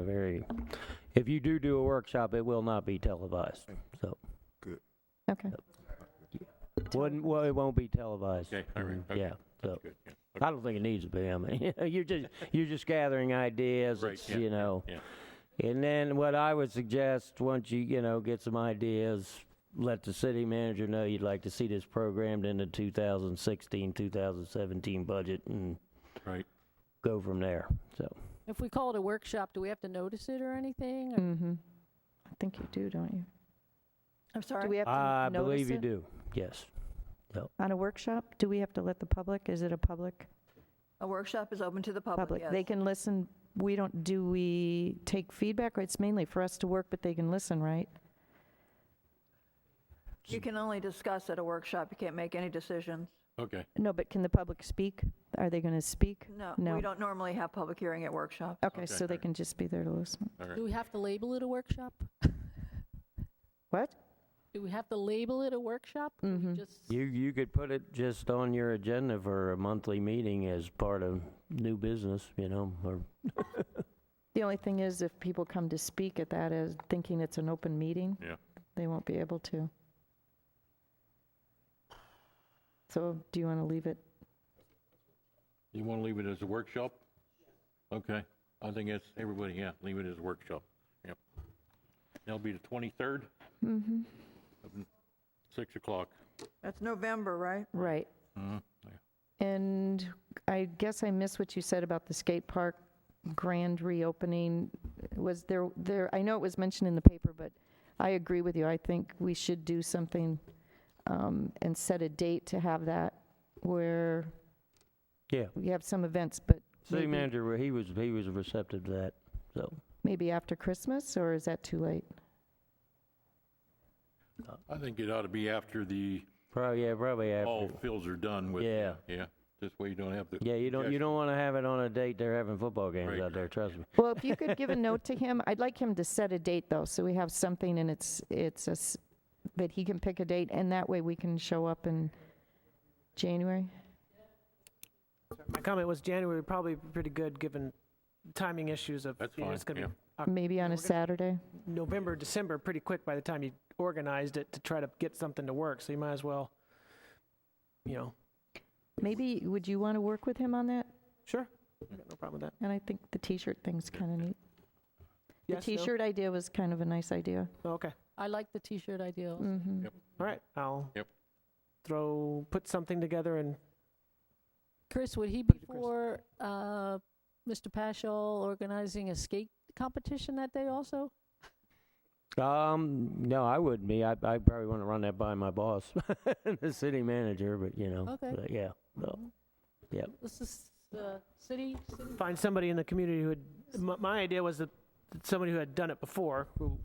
if you do a workshop, it will not be televised, so. Okay. It won't be televised. Okay, all right. Okay. Yeah, so. Good, yeah. I don't think it needs to be. I mean, you're just gathering ideas. Right, It's, yeah, yeah. And then what I would suggest, once you get some ideas, let the city manager know you'd like to see this programmed in the 2016, 2017 budget, and Right. go from there. So. If we call it a workshop, do we have to notice it or anything? Or- Mm-hmm. I think you do, don't you? I'm sorry? Do we have to I notice believe you it? do. Yes. On a workshop, do we have to let the public, is it a public? A workshop is open to the public, yes. They can listen, do we take feedback, or it's mainly for us to work, but they can listen, right? You can only discuss at a workshop, you can't make any decisions. Okay. No, but can the public speak? Are they going to speak? No, No. we don't normally have public hearing at workshops. Okay, so they can just be there to listen. All right. Do we have to label it a workshop? What? Do we have to label it a workshop? Or we Mhm. just- You could put it just on your agenda for a monthly meeting as part of new business, or. The only thing is, if people come to speak at that as thinking it's an open meeting, Yeah. they won't be able to. So do you want to leave it? You want to leave it as a workshop? Okay. I think it's everybody, leave it as a workshop. Yep. That'll be the 23rd, Mm-hmm. 6 o'clock. That's November, right? Right. Mhm. And I guess I missed what you said about the skate park grand reopening. Was there, I know it was mentioned in the paper, but I agree with you. I think we should do something and set a date to have that where Yeah. we have some events, but City maybe, manager, he was receptive to that, so. maybe after Christmas, or is that too late? I think it ought to be after the Probably after. all fields are done with. Yeah. Yeah, this way you don't have to. Yeah, you don't want to have it on a date they're having football games Right. out there, trust me. Well, if you could give a note to him, I'd like him to set a date, though, so we have something and that he can pick a date, and that way we can show up in January. My comment was January would probably be pretty good, given timing issues of, That's you know, fine, it's going to yeah. be Maybe on a Saturday. November, December, pretty quick by the time you organized it to try to get something to work, so you might as well, you know. Maybe, would you want to work with him on that? Sure, I got no problem with that. And I think the T-shirt thing's kind of neat. The Yes, no? T-shirt idea was kind of a nice idea. Oh, okay, I like the T-shirt idea. also. Mhm. Yep. all right, I'll Yep. put something together and, Chris, would he Put be it to Chris. for Mr. Paschal organizing a skate competition that day also? No, I wouldn't be. I probably want to run that by my boss, the city manager, but you know. Okay. But yeah. So, yep. This is the city. find somebody in the community who would, my idea was that somebody who had done it before, who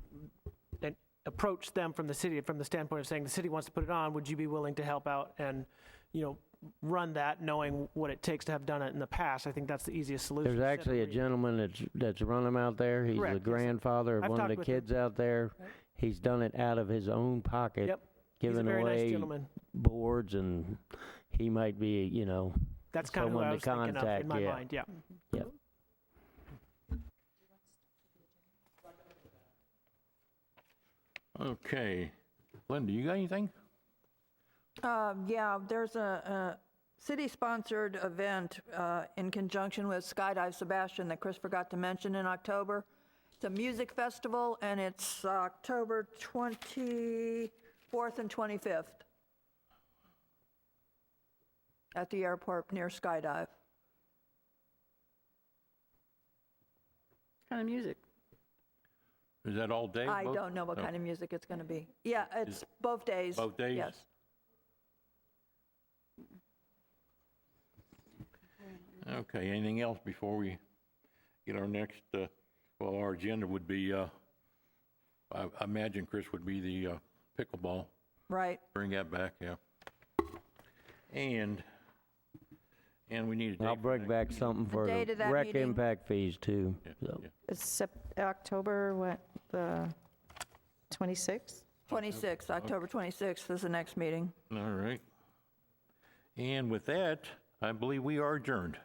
then approached them from the city, from the standpoint of saying, the city wants to put it on, would you be willing to help out and, you know, run that, knowing what it takes to have done it in the past? I think that's the easiest solution. There's actually a gentleman that's run them out there. He's Correct, the yes. grandfather of I've one of talked the with him. kids out there. He's done it out of his own pocket, Yep, he's a giving very nice away gentleman. boards, and he might be, you know, That's kind of who someone I to was thinking of in contact, my yeah. mind, yeah. yep. Okay. Linda, you got anything? Yeah, there's a city-sponsored event in conjunction with Skydive Sebastian that Chris forgot to mention in October. It's a music festival, and it's October 24th and 25th at the airport near Skydive. Kind of music. Is that all day? I both? don't know what Oh, kind of music it's going to be. Yeah, it's both days. Both days? Yes. Okay, anything else before we get our next, well, our agenda would be, I imagine Chris would be the pickleball. Right. Bring that back, yeah. And we need a date. I'll for bring next back meeting. something for date the of that rec meeting? impact fees too. Yeah, So. yeah. It's October, what, the 26th? 26th, October 26th is the next meeting. All right. And with that, I believe we are adjourned.